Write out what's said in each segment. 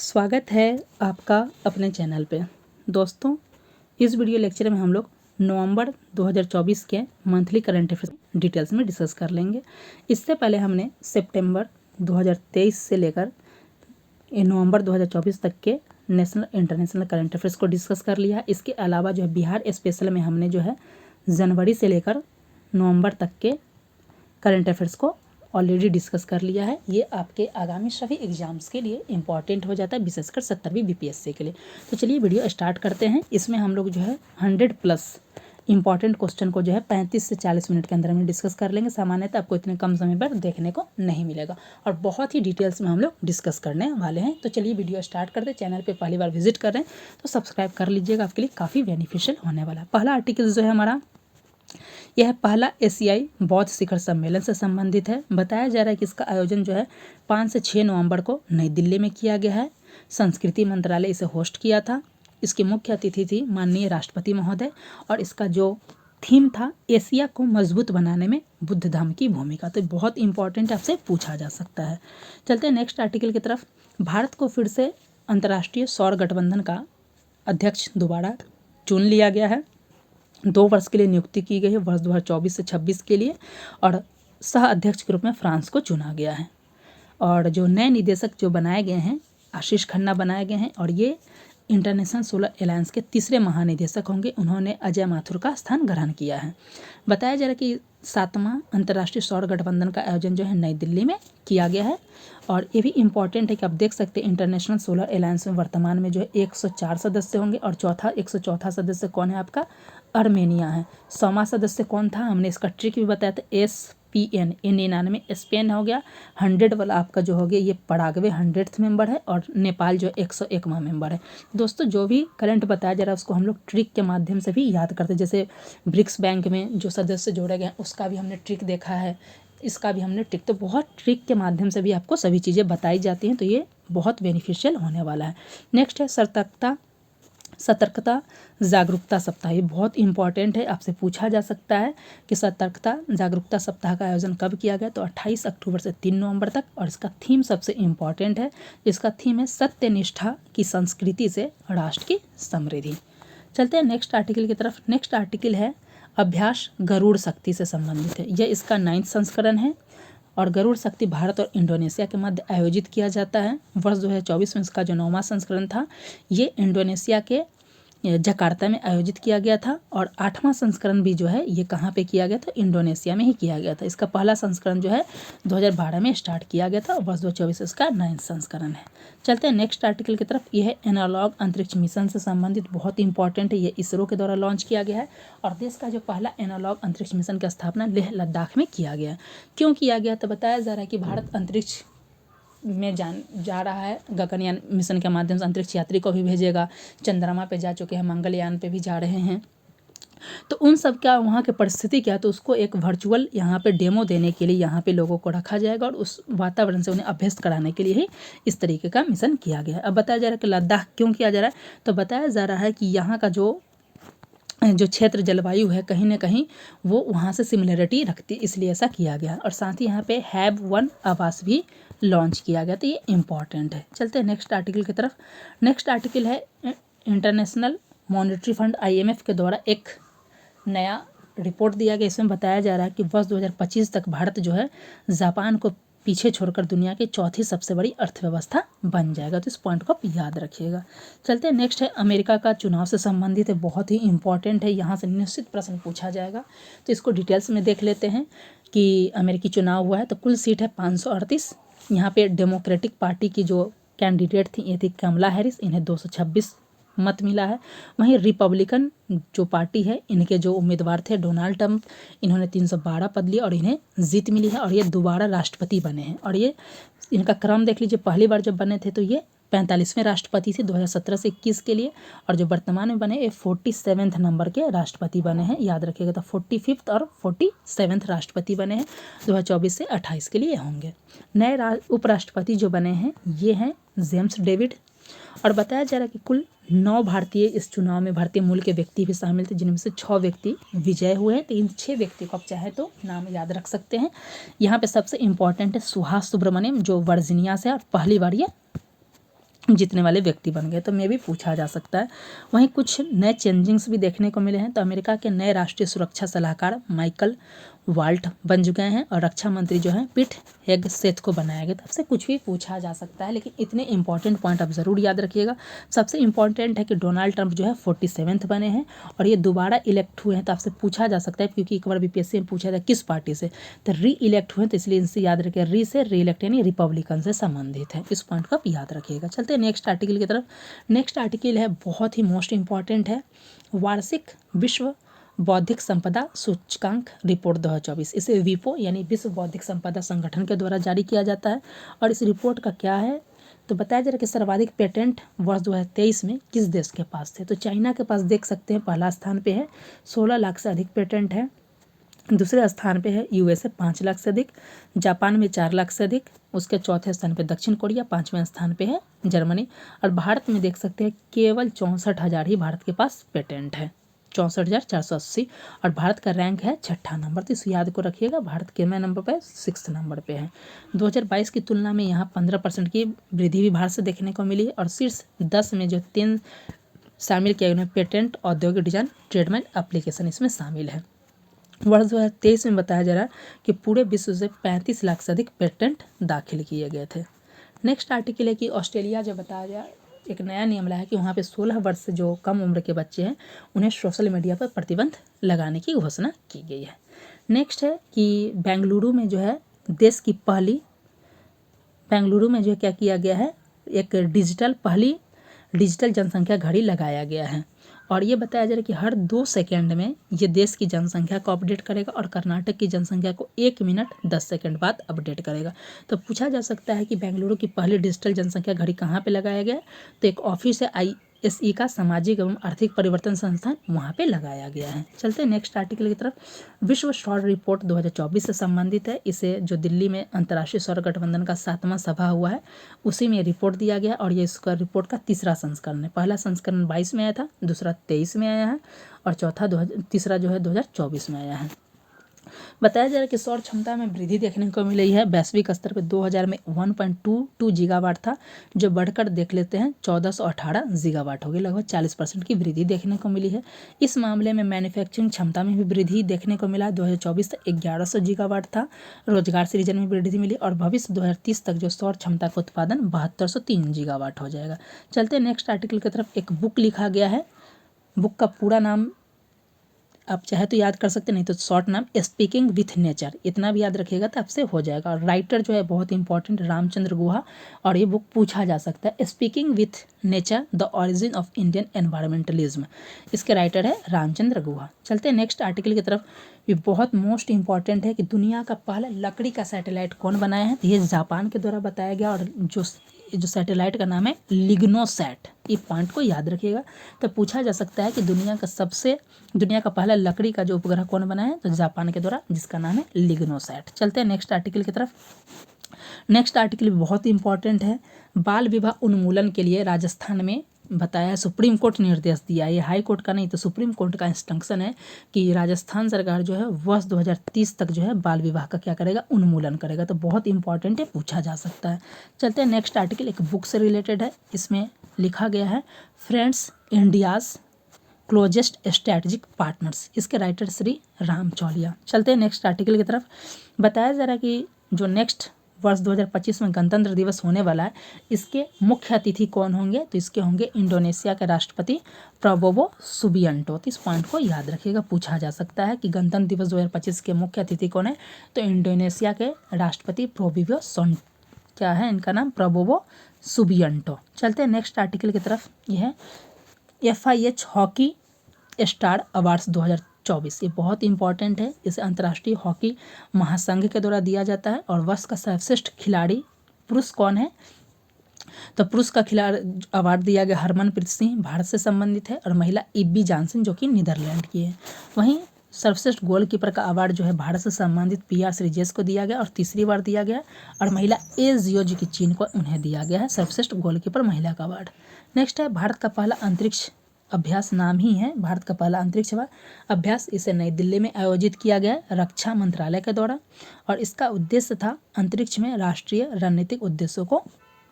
स्वागत है आपका अपने चैनल पे। दोस्तों, इस वीडियो लेक्चर में हम लोग नवंबर 2024 के मंथली करंट अफेयर्स डिटेल्स में डिस्कस कर लेंगे। इससे पहले हमने सितंबर 2023 से लेकर नवंबर 2024 तक के नेशनल इंटरनेशनल करंट अफेयर्स को डिस्कस कर लिया। इसके अलावा जो है बिहार स्पेशल में हमने जो है जनवरी से लेकर नवंबर तक के करंट अफेयर्स को ऑलरेडी डिस्कस कर लिया है। ये आपके आगामी सभी एग्जाम्स के लिए इंपॉर्टेंट हो जाता है, विशेषकर 70वीं बीपीएससी के लिए। तो चलिए वीडियो स्टार्ट करते हैं। इसमें हम लोग जो है 100+ इंपॉर्टेंट क्वेश्चन को जो है 35 से 40 मिनट के अंदर में डिस्कस कर लेंगे। सामान्यतः आपको इतने कम समय पर देखने को नहीं मिलेगा और बहुत ही डिटेल्स में हम लोग डिस्कस करने वाले हैं। तो चलिए वीडियो स्टार्ट करते हैं। चैनल पर पहली बार विजिट कर रहे हैं तो सब्सक्राइब कर लीजिएगा, आपके लिए काफ़ी बेनिफिशियल होने वाला है। पहला आर्टिकल जो है हमारा यह पहला एशियाई बौद्ध शिखर सम्मेलन से संबंधित है। बताया जा रहा है कि इसका आयोजन जो है 5 से 6 नवंबर को नई दिल्ली में किया गया है। संस्कृति मंत्रालय इसे होस्ट किया था। इसकी मुख्य अतिथि थी माननीय राष्ट्रपति महोदय और इसका जो थीम था एशिया को मजबूत बनाने में बुद्ध धर्म की भूमिका। तो बहुत इंपॉर्टेंट आपसे पूछा जा सकता है। चलते हैं नेक्स्ट आर्टिकल की तरफ। भारत को फिर से अंतर्राष्ट्रीय सौर गठबंधन का अध्यक्ष दोबारा चुन लिया गया है। 2 वर्ष के लिए नियुक्ति की गई है, वर्ष 2024 से 26 के लिए, और सह अध्यक्ष के रूप में फ्रांस को चुना गया है। और जो नए निदेशक जो बनाए गए हैं आशीष खन्ना बनाए गए हैं और ये इंटरनेशनल सोलर अलायंस के तीसरे महानिदेशक होंगे। उन्होंने अजय माथुर का स्थान ग्रहण किया है। बताया जा रहा है कि 7वां अंतर्राष्ट्रीय सौर गठबंधन का आयोजन जो है नई दिल्ली में किया गया है। और ये भी इम्पॉर्टेंट है कि आप देख सकते हैं इंटरनेशनल सोलर अलायंस में वर्तमान में जो है 104 सदस्य होंगे और 104 सदस्य कौन है आपका अर्मेनिया है। 100वां सदस्य कौन था, हमने इसका ट्रिक भी बताया था, SPN 99 स्पेन हो गया। 100 वाला आपका जो हो गया ये पराग्वे 100th मेंबर है और नेपाल जो 101वां मेंबर है। दोस्तों, जो भी करंट बताया जा रहा है उसको हम लोग ट्रिक के माध्यम से भी याद करते हैं। जैसे ब्रिक्स बैंक में जो सदस्य जोड़े गए हैं उसका भी हमने ट्रिक देखा है, इसका भी हमने ट्रिक, तो बहुत ट्रिक के माध्यम से भी आपको सभी चीज़ें बताई जाती हैं। तो ये बहुत बेनिफिशियल होने वाला है। नेक्स्ट है सतर्कता जागरूकता सप्ताह। ये बहुत इंपॉर्टेंट है, आपसे पूछा जा सकता है कि सतर्कता जागरूकता सप्ताह का आयोजन कब किया गया। तो 28 अक्टूबर से 3 नवंबर तक। और इसका थीम सबसे इम्पॉर्टेंट है, इसका थीम है सत्यनिष्ठा की संस्कृति से राष्ट्र की समृद्धि। चलते हैं नेक्स्ट आर्टिकल की तरफ। नेक्स्ट आर्टिकल है अभ्यास गरुड़ शक्ति से संबंधित है। यह इसका 9वां संस्करण है और गरुड़ शक्ति भारत और इंडोनेशिया के मध्य आयोजित किया जाता है। वर्ष 2024 में इसका जो 9वां संस्करण था ये इंडोनेशिया के जकार्ता में आयोजित किया गया था। और 8वां संस्करण भी जो है ये कहाँ पे किया गया था, इंडोनेशिया में ही किया गया था। इसका पहला संस्करण जो है 2012 में स्टार्ट किया गया था और वर्ष 2024 इसका 9वां संस्करण है। चलते हैं नेक्स्ट आर्टिकल की तरफ। यह है एनालॉग अंतरिक्ष मिशन से संबंधित, बहुत इंपॉर्टेंट है। ये इसरो के द्वारा लॉन्च किया गया है और देश का जो पहला एनालॉग अंतरिक्ष मिशन की स्थापना लेह लद्दाख में किया गया है। क्यों किया गया, तो बताया जा रहा है कि भारत अंतरिक्ष में जा रहा है। गगनयान मिशन के माध्यम से अंतरिक्ष यात्री को भी भेजेगा। चंद्रमा पे जा चुके हैं, मंगलयान पे भी जा रहे हैं। तो उन सब का वहाँ की परिस्थिति क्या है, तो उसको एक वर्चुअल यहाँ पे डेमो देने के लिए यहाँ पे लोगों को रखा जाएगा और उस वातावरण से उन्हें अभ्यस्त कराने के लिए ही इस तरीके का मिशन किया गया है। अब बताया जा रहा है कि लद्दाख क्यों किया जा रहा है, तो बताया जा रहा है कि यहाँ का जो क्षेत्र जलवायु है कहीं ना कहीं वो वहाँ से सिमिलरिटी रखती है, इसलिए ऐसा किया गया। और साथ ही यहाँ पे HAB-1 आवास भी लॉन्च किया गया। तो ये इम्पॉर्टेंट है। चलते हैं नेक्स्ट आर्टिकल की तरफ। नेक्स्ट आर्टिकल है इंटरनेशनल मॉनेटरी फंड IMF के द्वारा एक नया रिपोर्ट दिया गया। इसमें बताया जा रहा है कि वर्ष 2025 तक भारत जो है जापान को पीछे छोड़कर दुनिया की चौथी सबसे बड़ी अर्थव्यवस्था बन जाएगा। तो इस पॉइंट को आप याद रखिएगा। चलते हैं नेक्स्ट है अमेरिका का चुनाव से संबंधित है, बहुत ही इंपॉर्टेंट है। यहाँ से निश्चित प्रश्न पूछा जाएगा, तो इसको डिटेल्स में देख लेते हैं कि अमेरिकी चुनाव हुआ है। तो कुल सीट है 538। यहाँ पे डेमोक्रेटिक पार्टी की जो कैंडिडेट थी ये थी कमला हैरिस, इन्हें 226 मत मिला है। वहीं रिपब्लिकन जो पार्टी है इनके जो उम्मीदवार थे डोनाल्ड ट्रंप, इन्होंने 312 पद लिए और इन्हें जीत मिली है और ये दोबारा राष्ट्रपति बने हैं। और ये इनका क्रम देख लीजिए, पहली बार जब बने थे तो ये 45वें राष्ट्रपति थे 2017 से 21 के लिए, और जो वर्तमान में बने ये 47वें नंबर के राष्ट्रपति बने हैं। याद रखिएगा, तो 45th और 47वें राष्ट्रपति बने हैं। 2024 से 28 के लिए होंगे। नए उपराष्ट्रपति जो बने हैं ये हैं जेम्स डेविड। और बताया जा रहा है कि कुल 9 भारतीय इस चुनाव में भारतीय मूल के व्यक्ति भी शामिल थे, जिनमें से 6 व्यक्ति विजय हुए हैं। तो इन 6 व्यक्ति को आप चाहे तो नाम याद रख सकते हैं। यहाँ पे सबसे इम्पोर्टेंट है सुहास सुब्रमण्यम, जो वर्जीनिया से और पहली बार ये जीतने वाले व्यक्ति बन गए, तो मे भी पूछा जा सकता है। वहीं कुछ नए चेंजिंग्स भी देखने को मिले हैं। तो अमेरिका के नए राष्ट्रीय सुरक्षा सलाहकार माइकल वाल्ट बन चुके हैं और रक्षा मंत्री जो हैं पीट हेगसेथ को बनाया गया। तो आपसे कुछ भी पूछा जा सकता है, लेकिन इतने इंपॉर्टेंट पॉइंट आप ज़रूर याद रखिएगा। सबसे इंपॉर्टेंट है कि डोनाल्ड ट्रंप जो है 47th बने हैं और ये दोबारा इलेक्ट हुए हैं। तो आपसे पूछा जा सकता है, क्योंकि एक बार बीपीएससी में पूछा था किस पार्टी से, तो री इलेक्ट हुए, तो इसलिए इनसे याद रखिए, री से री इलेक्ट यानी रिपब्लिकन से संबंधित है। इस पॉइंट को आप याद रखिएगा। चलते हैं नेक्स्ट आर्टिकल की तरफ। नेक्स्ट आर्टिकल है बहुत ही मोस्ट इंपॉर्टेंट है, वार्षिक विश्व बौद्धिक संपदा सूचकांक रिपोर्ट 2024। इसे विपो यानी विश्व बौद्धिक संपदा संगठन के द्वारा जारी किया जाता है। और इस रिपोर्ट का क्या है, तो बताया जा रहा है कि सर्वाधिक पेटेंट वर्ष 2023 में किस देश के पास थे। तो चाइना के पास देख सकते हैं पहला स्थान पे है, 16 लाख से अधिक पेटेंट है। दूसरे स्थान पे है यूएसए 5 लाख से अधिक, जापान में 4 लाख से अधिक, उसके चौथे स्थान पे दक्षिण कोरिया, 5वें स्थान पे है जर्मनी। और भारत में देख सकते हैं केवल 64,000 ही भारत के पास पेटेंट है, 64,480। और भारत का रैंक है 6ठा नंबर। तो इस याद को रखिएगा, भारत कितने नंबर पे, 6th नंबर पे है। 2022 की तुलना में यहाँ 15% की वृद्धि भी भारत से देखने को मिली। और शीर्ष 10 में जो 3 शामिल किया गया पेटेंट, औद्योगिक डिजाइन, ट्रेडमार्क एप्लीकेशन इसमें शामिल है। वर्ष 2023 में बताया जा रहा है कि पूरे विश्व से 35 लाख से अधिक पेटेंट दाखिल किए गए थे। नेक्स्ट आर्टिकल है कि ऑस्ट्रेलिया जो बताया गया एक नया नियम लाया है कि वहाँ पे 16 वर्ष से जो कम उम्र के बच्चे हैं उन्हें सोशल मीडिया पर प्रतिबंध लगाने की घोषणा की गई है। नेक्स्ट है कि बेंगलुरु में जो है देश की पहली, बेंगलुरु में जो है क्या किया गया है, एक पहली डिजिटल जनसंख्या घड़ी लगाया गया है। और ये बताया जा रहा है कि हर 2 सेकेंड में ये देश की जनसंख्या को अपडेट करेगा और कर्नाटक की जनसंख्या को 1 मिनट 10 सेकेंड बाद अपडेट करेगा। तो पूछा जा सकता है कि बेंगलुरु की पहली डिजिटल जनसंख्या घड़ी कहाँ पे लगाया गया है, तो एक ऑफिस है ISE का, सामाजिक एवं आर्थिक परिवर्तन संस्थान, वहाँ पे लगाया गया है। चलते हैं नेक्स्ट आर्टिकल की तरफ। विश्व सौर रिपोर्ट 2024 से संबंधित है। इसे जो दिल्ली में अंतर्राष्ट्रीय सौर गठबंधन का 7वां सभा हुआ है उसी में रिपोर्ट दिया गया और ये इसका रिपोर्ट का तीसरा संस्करण है। पहला संस्करण 22 में आया था, दूसरा 23 में आया है और तीसरा जो है 2024 में आया है। बताया जा रहा है कि सौर क्षमता में वृद्धि देखने को मिली है। वैश्विक स्तर पर 2000 में 1.22 गीगावाट था, जो बढ़कर देख लेते हैं 1418 गीगावाट हो गई, लगभग 40% की वृद्धि देखने को मिली है। इस मामले में मैन्युफैक्चरिंग क्षमता में भी वृद्धि देखने को मिला। 2024 तक 1100 गीगावाट था। रोजगार सृजन में वृद्धि मिली और भविष्य 2030 तक जो सौर क्षमता का उत्पादन 7203 गीगावाट हो जाएगा। चलते हैं नेक्स्ट आर्टिकल की तरफ। एक बुक लिखा गया है, बुक का पूरा नाम आप चाहे तो याद कर सकते, नहीं तो शॉर्ट नाम स्पीकिंग विथ नेचर, इतना भी याद रखिएगा तो आपसे हो जाएगा। और राइटर जो है बहुत इंपॉर्टेंट, रामचंद्र गुहा, और ये बुक पूछा जा सकता है, speaking with nature the origin of Indian environmentalism, इसके राइटर है रामचंद्र गुहा। चलते हैं नेक्स्ट आर्टिकल की तरफ। ये बहुत मोस्ट इंपॉर्टेंट है कि दुनिया का पहला लकड़ी का सैटेलाइट कौन बनाया है, तो ये जापान के द्वारा बताया गया और जो सैटेलाइट का नाम है लिग्नोसैट। ये पॉइंट को याद रखिएगा। तो पूछा जा सकता है कि दुनिया का पहला लकड़ी का जो उपग्रह कौन बनाया है, तो जापान के द्वारा, जिसका नाम है लिग्नोसैट। चलते हैं नेक्स्ट आर्टिकल की तरफ। नेक्स्ट आर्टिकल बहुत इंपॉर्टेंट है। बाल विवाह उन्मूलन के लिए राजस्थान में बताया सुप्रीम कोर्ट ने निर्देश दिया है, ये हाई कोर्ट का नहीं तो सुप्रीम कोर्ट का इंस्ट्रक्शन है कि राजस्थान सरकार जो है वर्ष 2030 तक जो है बाल विवाह का क्या करेगा, उन्मूलन करेगा। तो बहुत इंपॉर्टेंट है, पूछा जा सकता है। चलते हैं नेक्स्ट आर्टिकल, एक बुक से रिलेटेड है। इसमें लिखा गया है friends India's closest strategic partners, इसके राइटर श्री राम चौलिया। चलते हैं नेक्स्ट आर्टिकल की तरफ। बताया जा रहा है कि जो नेक्स्ट वर्ष 2025 में गणतंत्र दिवस होने वाला है, इसके मुख्य अतिथि कौन होंगे, तो इसके होंगे इंडोनेशिया के राष्ट्रपति प्रबोवो सुबियांटो। तो इस पॉइंट को याद रखिएगा, पूछा जा सकता है कि गणतंत्र दिवस 2025 के मुख्य अतिथि कौन है, तो इंडोनेशिया के राष्ट्रपति प्रोबिवो क्या है इनका नाम, प्रबोवो सुबियांटो। चलते हैं नेक्स्ट आर्टिकल की तरफ। यह है FIH हॉकी स्टार अवार्ड्स 2024। ये बहुत इंपॉर्टेंट है, इसे अंतर्राष्ट्रीय हॉकी महासंघ के द्वारा दिया जाता है। और वर्ष का सर्वश्रेष्ठ खिलाड़ी पुरुष कौन है, तो पुरुष का खिलाड़ी अवार्ड दिया गया हरमनप्रीत सिंह, भारत से संबंधित है, और महिला इब्बी जॉनसन जो कि नीदरलैंड की है। वहीं सर्वश्रेष्ठ गोलकीपर का अवार्ड जो है भारत से संबंधित PR श्रीजेश को दिया गया और तीसरी बार दिया गया। और महिला जियो जो कि चीन को उन्हें दिया गया है सर्वश्रेष्ठ गोलकीपर महिला का अवार्ड। नेक्स्ट है भारत का पहला अंतरिक्ष अभ्यास, नाम ही है भारत का पहला अंतरिक्ष अभ्यास। इसे नई दिल्ली में आयोजित किया गया रक्षा मंत्रालय के द्वारा, और इसका उद्देश्य था अंतरिक्ष में राष्ट्रीय रणनीतिक उद्देश्यों को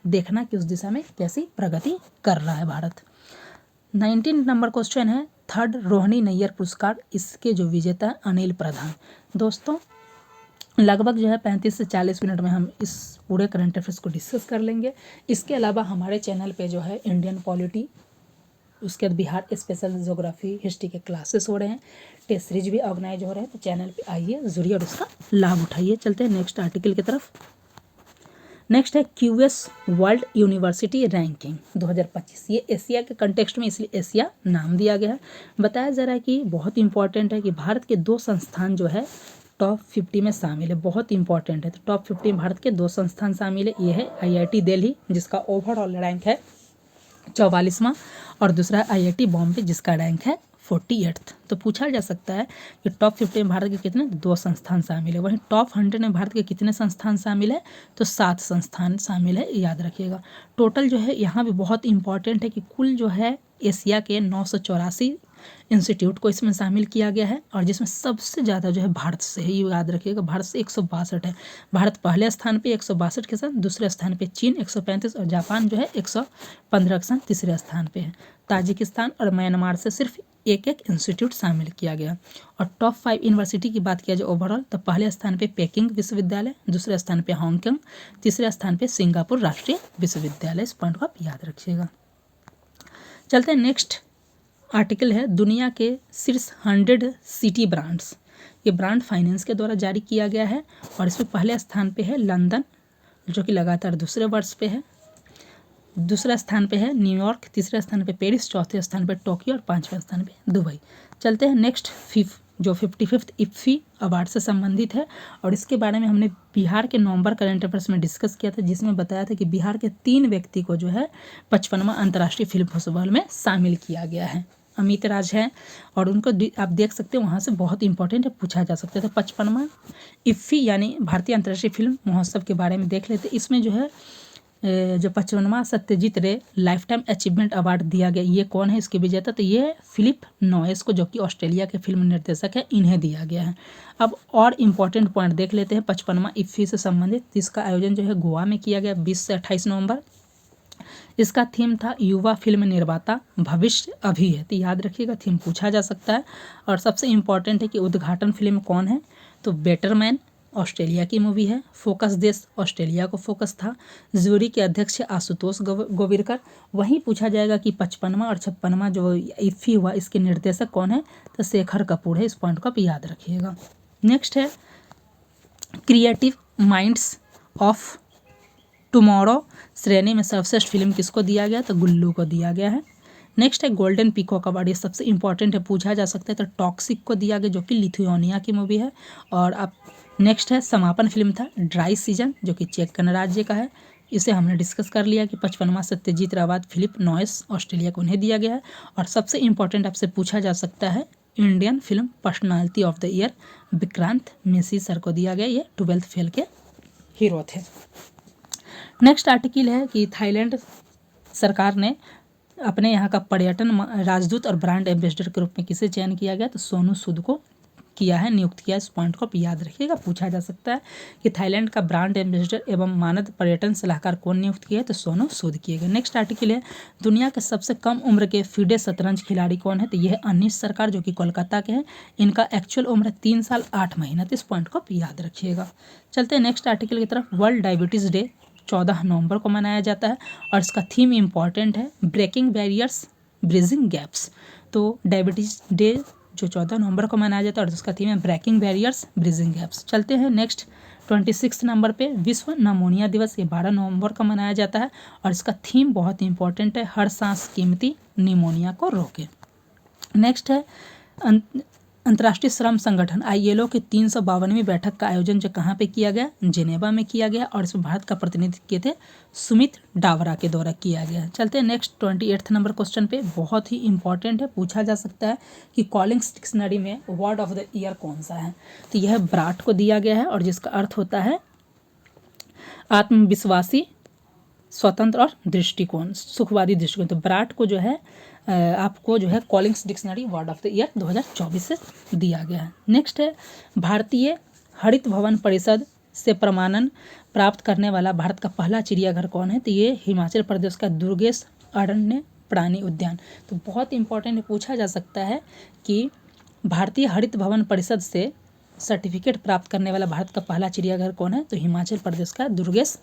देखना कि उस दिशा में कैसी प्रगति कर रहा है भारत। 19 नंबर क्वेश्चन है, थर्ड रोहिणी नैयर पुरस्कार, इसके जो विजेता है अनिल प्रधान। दोस्तों लगभग जो है 35 से 40 मिनट में हम इस पूरे करंट अफेयर्स को डिस्कस कर लेंगे। इसके अलावा हमारे चैनल पे जो है इंडियन पॉलिटी, उसके बाद बिहार स्पेशल ज्योग्राफी हिस्ट्री के क्लासेस हो रहे हैं, टेस्ट सीरीज भी ऑर्गेनाइज हो रहे हैं, तो चैनल पे आइए जुड़िए और उसका लाभ उठाइए। चलते हैं नेक्स्ट आर्टिकल की तरफ। नेक्स्ट है क्यूएस वर्ल्ड यूनिवर्सिटी रैंकिंग 2025। ये एशिया के कंटेक्स्ट में इसलिए एशिया नाम दिया गया है। बताया जा रहा है कि बहुत इंपॉर्टेंट है कि भारत के 2 संस्थान जो है टॉप 50 में शामिल है, बहुत इंपॉर्टेंट है। तो टॉप 50 में भारत के 2 संस्थान शामिल है। ये है IIT दिल्ली जिसका ओवरऑल रैंक है 44वां, और दूसरा IIT बॉम्बे जिसका रैंक है 48th। तो पूछा जा सकता है कि टॉप 50 में भारत के कितने 2 संस्थान शामिल है। वहीं टॉप 100 में भारत के कितने संस्थान शामिल है, तो 7 संस्थान शामिल है, याद रखिएगा। टोटल जो है यहाँ भी बहुत इंपॉर्टेंट है कि कुल जो है एशिया के 984 इंस्टीट्यूट को इसमें शामिल किया गया है, और जिसमें सबसे ज़्यादा जो है भारत से है, ये याद रखिएगा। भारत से 162 है। भारत पहले स्थान पे 162 के साथ, दूसरे स्थान पे चीन 135 और जापान जो है 115 के साथ तीसरे स्थान पे है। ताजिकिस्तान और म्यांमार से सिर्फ एक इंस्टीट्यूट शामिल किया गया। और टॉप 5 यूनिवर्सिटी की बात किया जाए ओवरऑल, तो पहले स्थान पे पेकिंग विश्वविद्यालय, दूसरे स्थान पे हांगकांग, तीसरे स्थान पे सिंगापुर राष्ट्रीय विश्वविद्यालय। इस पॉइंट को आप याद रखिएगा। चलते हैं नेक्स्ट आर्टिकल है, दुनिया के शीर्ष 100 सिटी ब्रांड्स। ये ब्रांड फाइनेंस के द्वारा जारी किया गया है, और इसमें पहले स्थान पे है लंदन जो कि लगातार दूसरे वर्ष पे है, दूसरा स्थान पे है न्यूयॉर्क, तीसरे स्थान पे पेरिस, चौथे स्थान पे टोक्यो और 5वें स्थान पे दुबई। चलते हैं नेक्स्ट जो 55th IFFI अवार्ड से संबंधित है, और इसके बारे में हमने बिहार के नवंबर करंट अफेयर्स में डिस्कस किया था, जिसमें बताया था कि बिहार के 3 व्यक्ति को जो है 55वां अंतर्राष्ट्रीय फिल्म फेस्टिवल में शामिल किया गया है। अमित राज है, और उनको आप देख सकते हैं वहाँ से बहुत इंपॉर्टेंट है, पूछा जा सकता है। तो 55वां IFFI यानी भारतीय अंतर्राष्ट्रीय फिल्म महोत्सव के बारे में देख लेते। इसमें जो है जो 55वां सत्यजीत रे लाइफ टाइम अचीवमेंट अवार्ड दिया गया, ये कौन है इसके विजेता, तो ये फिलिप नॉयस को, जो कि ऑस्ट्रेलिया के फिल्म निर्देशक है, इन्हें दिया गया है। अब और इम्पॉर्टेंट पॉइंट देख लेते हैं 55वां IFFI से संबंधित। इसका आयोजन जो है गोवा में किया गया 20 से 28 नवंबर। इसका थीम था युवा फिल्म निर्माता भविष्य अभी है, तो याद रखिएगा, थीम पूछा जा सकता है। और सबसे इम्पॉर्टेंट है कि उद्घाटन फिल्म कौन है, तो बेटर मैन ऑस्ट्रेलिया की मूवी है। फोकस देश ऑस्ट्रेलिया को फोकस था। ज्यूरी के अध्यक्ष आशुतोष गोविरकर। वहीं पूछा जाएगा कि 55वां और 56वां जो IFFI हुआ, इसके निर्देशक कौन है, तो शेखर कपूर है। इस पॉइंट को आप याद रखिएगा। नेक्स्ट है क्रिएटिव माइंड्स ऑफ टुमारो श्रेणी में सर्वश्रेष्ठ फिल्म किसको दिया गया, तो गुल्लू को दिया गया है। नेक्स्ट है गोल्डन पीकॉक अवार्ड, ये सबसे इंपॉर्टेंट है, पूछा जा सकता है, तो टॉक्सिक को दिया गया, जो कि लिथुआनिया की मूवी है। और अब नेक्स्ट है समापन फिल्म था ड्राई सीजन, जो कि चेक गणराज्य का है। इसे हमने डिस्कस कर लिया कि 55वां सत्यजीत रे अवार्ड फिलिप नॉयस ऑस्ट्रेलिया को उन्हें दिया गया है। और सबसे इंपॉर्टेंट आपसे पूछा जा सकता है Indian film personality of the year Vikrant Massey sir को दिया गया, ये 12th फेल के हीरो थे। नेक्स्ट आर्टिकल है कि थाईलैंड सरकार ने अपने यहाँ का पर्यटन राजदूत और ब्रांड एम्बेसडर के रूप में किसे चयन किया गया, तो सोनू सूद को किया है, नियुक्त किया है। इस पॉइंट को आप याद रखिएगा, पूछा जा सकता है कि थाईलैंड का ब्रांड एम्बेसडर एवं मानद पर्यटन सलाहकार कौन नियुक्त किया है, तो सोनू सूद किए गए। नेक्स्ट आर्टिकल है दुनिया के सबसे कम उम्र के फीडे शतरंज खिलाड़ी कौन है, तो यह है अनीश सरकार, जो कि कोलकाता के हैं। इनका एक्चुअल उम्र 3 साल 8 महीना, तो इस पॉइंट को आप याद रखिएगा। चलते हैं नेक्स्ट आर्टिकल की तरफ। वर्ल्ड डायबिटीज़ डे 14 नवंबर को मनाया जाता है, और इसका थीम इंपॉर्टेंट है ब्रेकिंग बैरियर्स ब्रिजिंग गैप्स। तो डायबिटीज़ डे जो 14 नवंबर को मनाया जाता है, और उसका थीम है ब्रेकिंग बैरियर्स ब्रिजिंग गैप्स। चलते हैं नेक्स्ट 26 नंबर पे विश्व नमोनिया दिवस, ये 12 नवंबर को मनाया जाता है, और इसका थीम बहुत इंपॉर्टेंट है हर सांस कीमती निमोनिया को रोके। नेक्स्ट है अंतर्राष्ट्रीय श्रम संगठन ILO की 352वीं बैठक का आयोजन जो कहाँ पे किया गया, जेनेवा में किया गया, और इसमें भारत का प्रतिनिधित्व किए थे सुमित डावरा के द्वारा किया गया। चलते हैं नेक्स्ट 28 नंबर क्वेश्चन पे, बहुत ही इंपॉर्टेंट है, पूछा जा सकता है कि कॉलिंग्स डिक्शनरी में वर्ड ऑफ द ईयर कौन सा है, तो यह ब्राट को दिया गया है, और जिसका अर्थ होता है आत्मविश्वासी, स्वतंत्र और दृष्टिकोण, सुखवादी दृष्टिकोण। तो ब्राट को जो है आपको जो है Collins dictionary word of the year 2024 से दिया गया है। नेक्स्ट है भारतीय हरित भवन परिषद से प्रमाणन प्राप्त करने वाला भारत का पहला चिड़ियाघर कौन है? तो ये हिमाचल प्रदेश का दुर्गेश अरण्य प्राणी उद्यान। तो बहुत इंपॉर्टेंट पूछा जा सकता है कि भारतीय हरित भवन परिषद से सर्टिफिकेट प्राप्त करने वाला भारत का पहला चिड़ियाघर कौन है? तो हिमाचल प्रदेश का दुर्गेश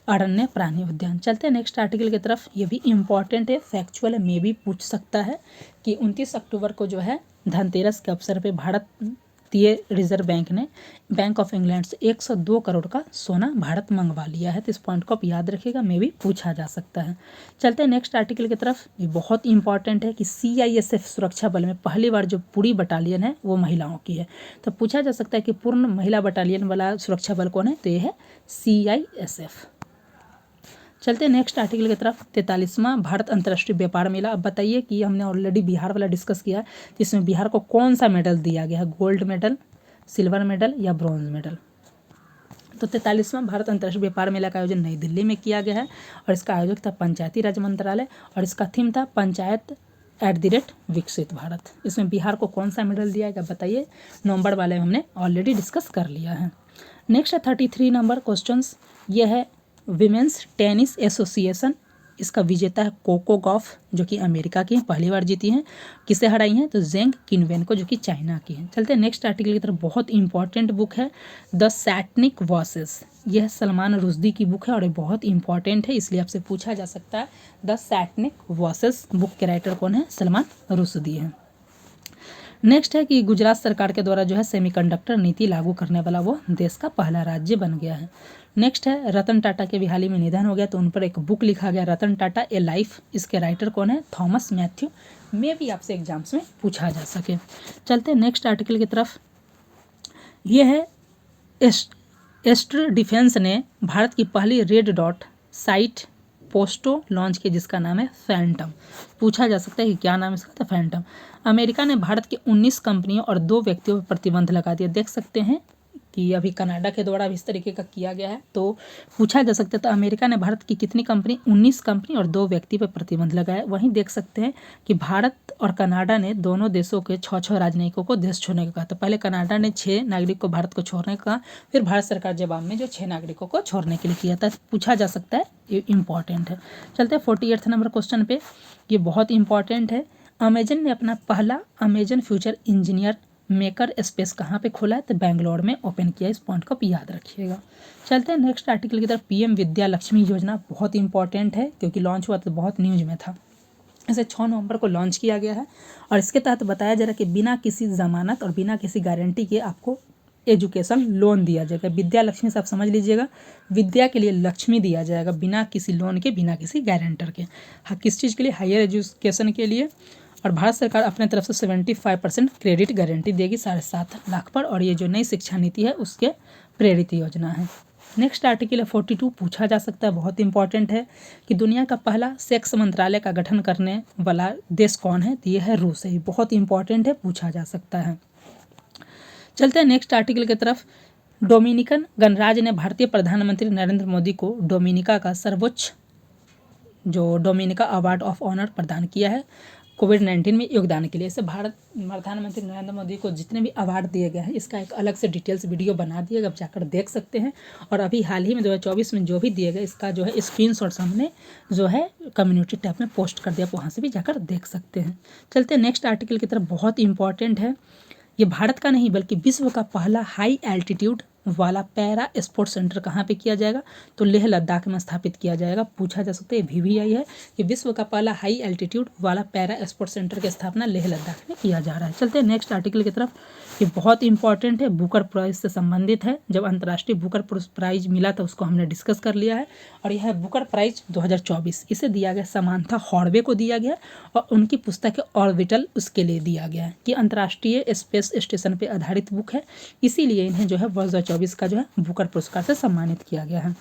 अरण्य प्राणी उद्यान। चलते हैं नेक्स्ट आर्टिकल की तरफ। ये भी इम्पॉर्टेंट है, फैक्चुअल में भी पूछ सकता है कि 29 अक्टूबर को जो है धनतेरस के अवसर पे भारतीय रिजर्व बैंक ने बैंक ऑफ इंग्लैंड से 102 करोड़ का सोना भारत मंगवा लिया है। तो इस पॉइंट को आप याद रखिएगा, में भी पूछा जा सकता है। चलते हैं नेक्स्ट आर्टिकल की तरफ। ये बहुत इंपॉर्टेंट है कि CISF सुरक्षा बल में पहली बार जो पूरी बटालियन है वो महिलाओं की है। तो पूछा जा सकता है कि पूर्ण महिला बटालियन वाला सुरक्षा बल कौन है? तो ये है CISF। चलते हैं नेक्स्ट आर्टिकल की तरफ। 43वां भारत अंतर्राष्ट्रीय व्यापार मेला। अब बताइए कि हमने ऑलरेडी बिहार वाला डिस्कस किया, जिसमें बिहार को कौन सा मेडल दिया गया है? गोल्ड मेडल, सिल्वर मेडल या ब्रॉन्ज मेडल? तो 43वां भारत अंतर्राष्ट्रीय व्यापार मेला का आयोजन नई दिल्ली में किया गया है और इसका आयोजक था पंचायती राज मंत्रालय और इसका थीम था पंचायत विकसित भारत। इसमें बिहार को कौन सा मेडल दिया गया बताइए? नवंबर वाले हमने ऑलरेडी डिस्कस कर लिया है। नेक्स्ट है 33 नंबर क्वेश्चन। यह है विमेंस टेनिस एसोसिएशन, इसका विजेता है कोको गॉफ जो कि अमेरिका की पहली बार जीती हैं। किसे हराई हैं? तो जेंग किनवेन को जो कि चाइना की हैं। चलते हैं नेक्स्ट आर्टिकल की तरफ। बहुत इंपॉर्टेंट बुक है द सैटनिक वॉसेस। यह सलमान रुश्दी की बुक है और ये बहुत इंपॉर्टेंट है, इसलिए आपसे पूछा जा सकता है द सैटनिक वॉसेस बुक के राइटर कौन है? सलमान रुश्दी है। नेक्स्ट है कि गुजरात सरकार के द्वारा जो है सेमीकंडक्टर नीति लागू करने वाला वो देश का पहला राज्य बन गया है। नेक्स्ट है रतन टाटा के भी हाल ही में निधन हो गया, तो उन पर एक बुक लिखा गया रतन टाटा ए लाइफ। इसके राइटर कौन है? Thomas Matthew. में भी आपसे एग्जाम्स में पूछा जा सके। चलते हैं नेक्स्ट आर्टिकल की तरफ। यह है एस्टर डिफेंस ने भारत की पहली रेड डॉट साइट पोस्टो लॉन्च किया जिसका नाम है फैंटम। पूछा जा सकता है कि क्या नाम इसका? था फैंटम। अमेरिका ने भारत के 19 कंपनियों और 2 व्यक्तियों पर प्रतिबंध लगा दिया। देख सकते हैं कि अभी कनाडा के द्वारा भी इस तरीके का किया गया है। तो पूछा जा सकता है तो अमेरिका ने भारत की कितनी कंपनी? 19 कंपनी और 2 व्यक्ति पर प्रतिबंध लगाया। वहीं देख सकते हैं कि भारत और कनाडा ने दोनों देशों के 6 राजनयिकों को देश छोड़ने को कहा। तो पहले कनाडा ने 6 नागरिक को भारत को छोड़ने का कहा, फिर भारत सरकार जवाब में जो 6 नागरिकों को छोड़ने के लिए किया था। पूछा जा सकता है, ये इंपॉर्टेंट है। चलते हैं 48 नंबर क्वेश्चन पे। ये बहुत इंपॉर्टेंट है। अमेजन ने अपना पहला Amazon future engineer maker space कहाँ पे खोला है? तो बेंगलोर में ओपन किया। इस पॉइंट को भी याद रखिएगा। चलते हैं नेक्स्ट आर्टिकल की तरफ। PM विद्या लक्ष्मी योजना बहुत इंपॉर्टेंट है क्योंकि लॉन्च हुआ तो बहुत न्यूज में था। इसे 6 नवंबर को लॉन्च किया गया है और इसके तहत बताया जा रहा है कि बिना किसी जमानत और बिना किसी गारंटी के आपको एजुकेशन लोन दिया जाएगा। विद्या लक्ष्मी से आप समझ लीजिएगा, विद्या के लिए लक्ष्मी दिया जाएगा बिना किसी लोन के, बिना किसी गारंटर के। हाँ, किस चीज़ के लिए? हायर एजुकेशन के लिए। और भारत सरकार अपने तरफ से 75% क्रेडिट गारंटी देगी 7.5 लाख पर। और ये जो नई शिक्षा नीति है उसके प्रेरित योजना है। नेक्स्ट आर्टिकल है 42। पूछा जा सकता है, बहुत इंपॉर्टेंट है कि दुनिया का पहला सेक्स मंत्रालय का गठन करने वाला देश कौन है? तो ये है रूस है। बहुत इंपॉर्टेंट है, पूछा जा सकता है। चलते हैं नेक्स्ट आर्टिकल की तरफ। डोमिनिकन गणराज्य ने भारतीय प्रधानमंत्री नरेंद्र मोदी को डोमिनिका का सर्वोच्च जो डोमिनिका अवार्ड ऑफ ऑनर प्रदान किया है कोविड-19 में योगदान के लिए। इसे भारत प्रधानमंत्री नरेंद्र मोदी को जितने भी अवार्ड दिए गए हैं इसका एक अलग से डिटेल्स वीडियो बना दिए, आप जाकर देख सकते हैं। और अभी हाल ही में 2024 में जो भी दिए गए इसका जो है स्क्रीनशॉट्स हमने जो है कम्युनिटी टैब में पोस्ट कर दिया, आप वहाँ से भी जाकर देख सकते हैं। चलते हैं नेक्स्ट आर्टिकल की तरफ। बहुत इंपॉर्टेंट है, ये भारत का नहीं बल्कि विश्व का पहला हाई एल्टीट्यूड वाला पैरा स्पोर्ट्स सेंटर कहाँ पे किया जाएगा? तो लेह लद्दाख में स्थापित किया जाएगा। पूछा जा सकता है, VVI है कि विश्व का पहला हाई एल्टीट्यूड वाला पैरा स्पोर्ट्स सेंटर की स्थापना लेह लद्दाख में किया जा रहा है। चलते हैं नेक्स्ट आर्टिकल की तरफ। ये बहुत इंपॉर्टेंट है, बुकर प्राइज से संबंधित है। जब अंतर्राष्ट्रीय बुकर प्राइज मिला था उसको हमने डिस्कस कर लिया है। और यह है बुकर प्राइज 2024। इसे दिया गया समांथा हॉर्वे को दिया गया और उनकी पुस्तक है ऑर्बिटल उसके लिए दिया गया है कि अंतर्राष्ट्रीय स्पेस स्टेशन पर आधारित बुक है, इसीलिए इन्हें जो है वर्ष 2024 का जो है बुकर पुरस्कार से सम्मानित किया गया है।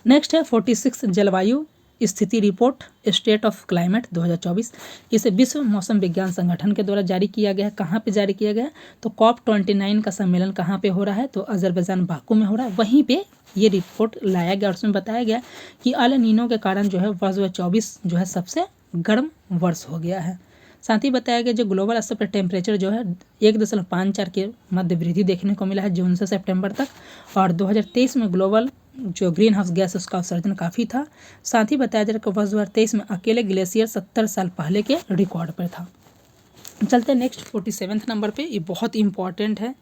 नेक्स्ट है 46 जलवायु स्थिति रिपोर्ट स्टेट ऑफ क्लाइमेट 2024। इसे विश्व मौसम विज्ञान संगठन के द्वारा जारी किया गया है। कहाँ पे जारी किया गया है? तो COP29 का सम्मेलन कहाँ पे हो रहा है? तो अजरबैजान बाकू में हो रहा है। वहीं पे ये रिपोर्ट लाया गया और उसमें बताया गया कि अल नीनो के कारण जो है वर्ष 2024 जो है सबसे गर्म वर्ष हो गया है। साथ ही बताया गया जो ग्लोबल स्तर पर टेम्परेचर जो है 1.54 के मध्य वृद्धि देखने को मिला है जून से सितंबर तक, और 2023 में ग्लोबल जो ग्रीन हाउस गैस उसका उत्सर्जन काफ़ी था। साथ ही बताया जा रहा है कि वर्ष 2023 में अकेले ग्लेशियर 70 साल पहले के रिकॉर्ड पर था। चलते हैं नेक्स्ट 47वें नंबर पे। ये बहुत इंपॉर्टेंट है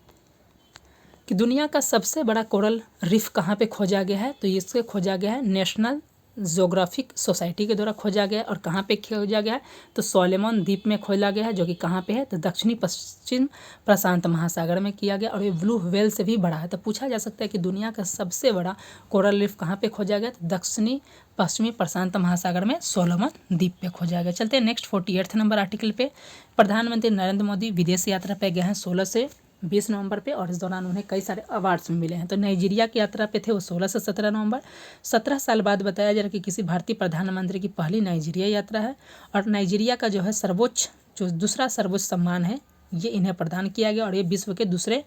कि दुनिया का सबसे बड़ा कोरल रीफ कहाँ पे खोजा गया है, तो इससे खोजा गया है नेशनल ज्योग्राफिक सोसाइटी के द्वारा खोजा गया है। और कहाँ पे खोजा गया है, तो सोलोमन द्वीप में खोजा गया है, जो कि कहाँ पे है, तो दक्षिणी पश्चिम प्रशांत महासागर में किया गया। और ये ब्लू व्हेल से भी बड़ा है। तो पूछा जा सकता है कि दुनिया का सबसे बड़ा कोरल रीफ कहाँ पे खोजा गया, तो दक्षिणी पश्चिमी प्रशांत महासागर में सोलोमन द्वीप पे खोजा गया। चलते हैं नेक्स्ट 48 नंबर आर्टिकल पे। प्रधानमंत्री नरेंद्र मोदी विदेश यात्रा पे गए हैं 16 से 20 नवंबर पे, और इस दौरान उन्हें कई सारे अवार्ड्स मिले हैं। तो नाइजीरिया की यात्रा पे थे वो 16 से 17 नवंबर। 17 साल बाद बताया जा रहा है कि किसी भारतीय प्रधानमंत्री की पहली नाइजीरिया यात्रा है। और नाइजीरिया का जो है सर्वोच्च जो दूसरा सर्वोच्च सम्मान है ये इन्हें प्रदान किया गया, और ये विश्व के दूसरे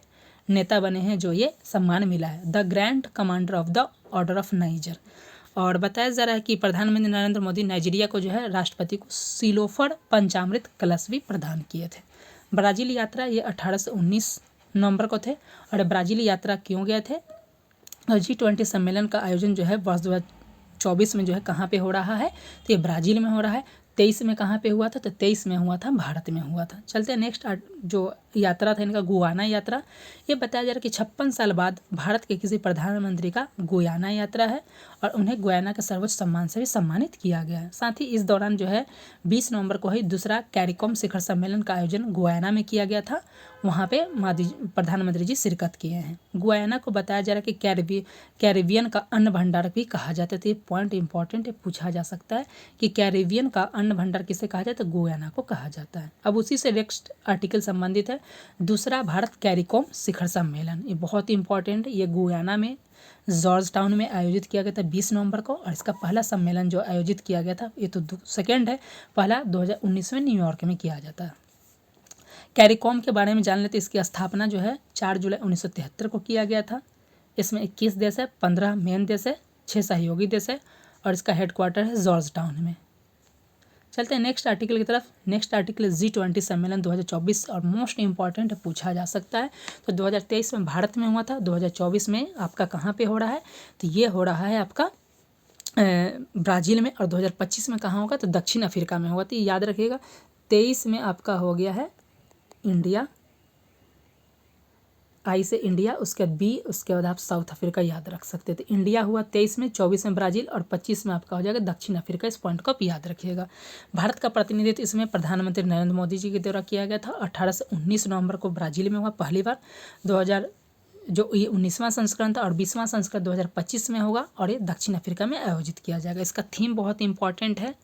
नेता बने हैं जो ये सम्मान मिला है, the grand commander of the order of niger. और बताया जा रहा है कि प्रधानमंत्री नरेंद्र मोदी नाइजीरिया को जो है राष्ट्रपति को सिलोफर पंचामृत कलश भी प्रदान किए थे। ब्राज़ील यात्रा ये 18 से 19 नवंबर को थे। और ब्राज़ील यात्रा क्यों गए थे, G20 सम्मेलन का आयोजन जो है वर्ष 2024 में जो है कहाँ पे हो रहा है, तो ये ब्राज़ील में हो रहा है। 23 में कहाँ पे हुआ था, तो 23 में हुआ था भारत में हुआ था। चलते हैं नेक्स्ट जो यात्रा था इनका गुयाना यात्रा। ये बताया जा रहा है कि 56 साल बाद भारत के किसी प्रधानमंत्री का गुयाना यात्रा है, और उन्हें गुयाना के सर्वोच्च सम्मान से भी सम्मानित किया गया है। साथ ही इस दौरान जो है 20 नवंबर को ही दूसरा कैरिकॉम शिखर सम्मेलन का आयोजन गुयाना में किया गया था। वहाँ पे प्रधानमंत्री जी शिरकत किए हैं। गुयाना को बताया जा रहा है कि कैरिबियन का अन्न भंडार भी कहा जाता है। तो ये पॉइंट इंपॉर्टेंट है, पूछा जा सकता है कि कैरिबियन का अन्न भंडार किसे कहा जाता है, तो गुयाना को कहा जाता है। अब उसी से नेक्स्ट आर्टिकल संबंधित है, दूसरा भारत कैरिकॉम शिखर सम्मेलन। ये बहुत इंपॉर्टेंट है। ये गुयाना में जॉर्ज टाउन में आयोजित किया गया था 20 नवंबर को, और इसका पहला सम्मेलन जो आयोजित किया गया था ये तो सेकेंड है, पहला 2019 में न्यूयॉर्क में किया जाता है। कैरिकॉम के बारे में जान लेते। इसकी स्थापना जो है 4 जुलाई 1973 को किया गया था। इसमें 21 देश है, 15 मेन देश है, 6 सहयोगी देश है, और इसका हेडक्वार्टर है जॉर्ज टाउन में। चलते हैं नेक्स्ट आर्टिकल की तरफ। नेक्स्ट आर्टिकल G20 सम्मेलन 2024, और मोस्ट इंपॉर्टेंट पूछा जा सकता है। तो 2023 में भारत में हुआ था, 2024 में आपका कहाँ पे हो रहा है, तो ये हो रहा है आपका ब्राज़ील में, और 2025 में कहाँ होगा, तो दक्षिण अफ्रीका में होगा। तो ये याद रखिएगा। 23 में आपका हो गया है इंडिया, आई से इंडिया, उसके बाद बी, उसके बाद आप साउथ अफ्रीका याद रख सकते थे। इंडिया हुआ 23 में, 24 में ब्राज़ील, और 25 में आपका हो जाएगा दक्षिण अफ्रीका। इस पॉइंट को आप याद रखिएगा। भारत का प्रतिनिधित्व इसमें प्रधानमंत्री नरेंद्र मोदी जी के द्वारा किया गया था। 18 से 19 नवंबर को ब्राज़ील में हुआ पहली बार। 2000 जो ये 19वां संस्करण था, और 20वां संस्करण 2025 में होगा, और ये दक्षिण अफ्रीका में आयोजित किया जाएगा। इसका थीम बहुत इंपॉर्टेंट है,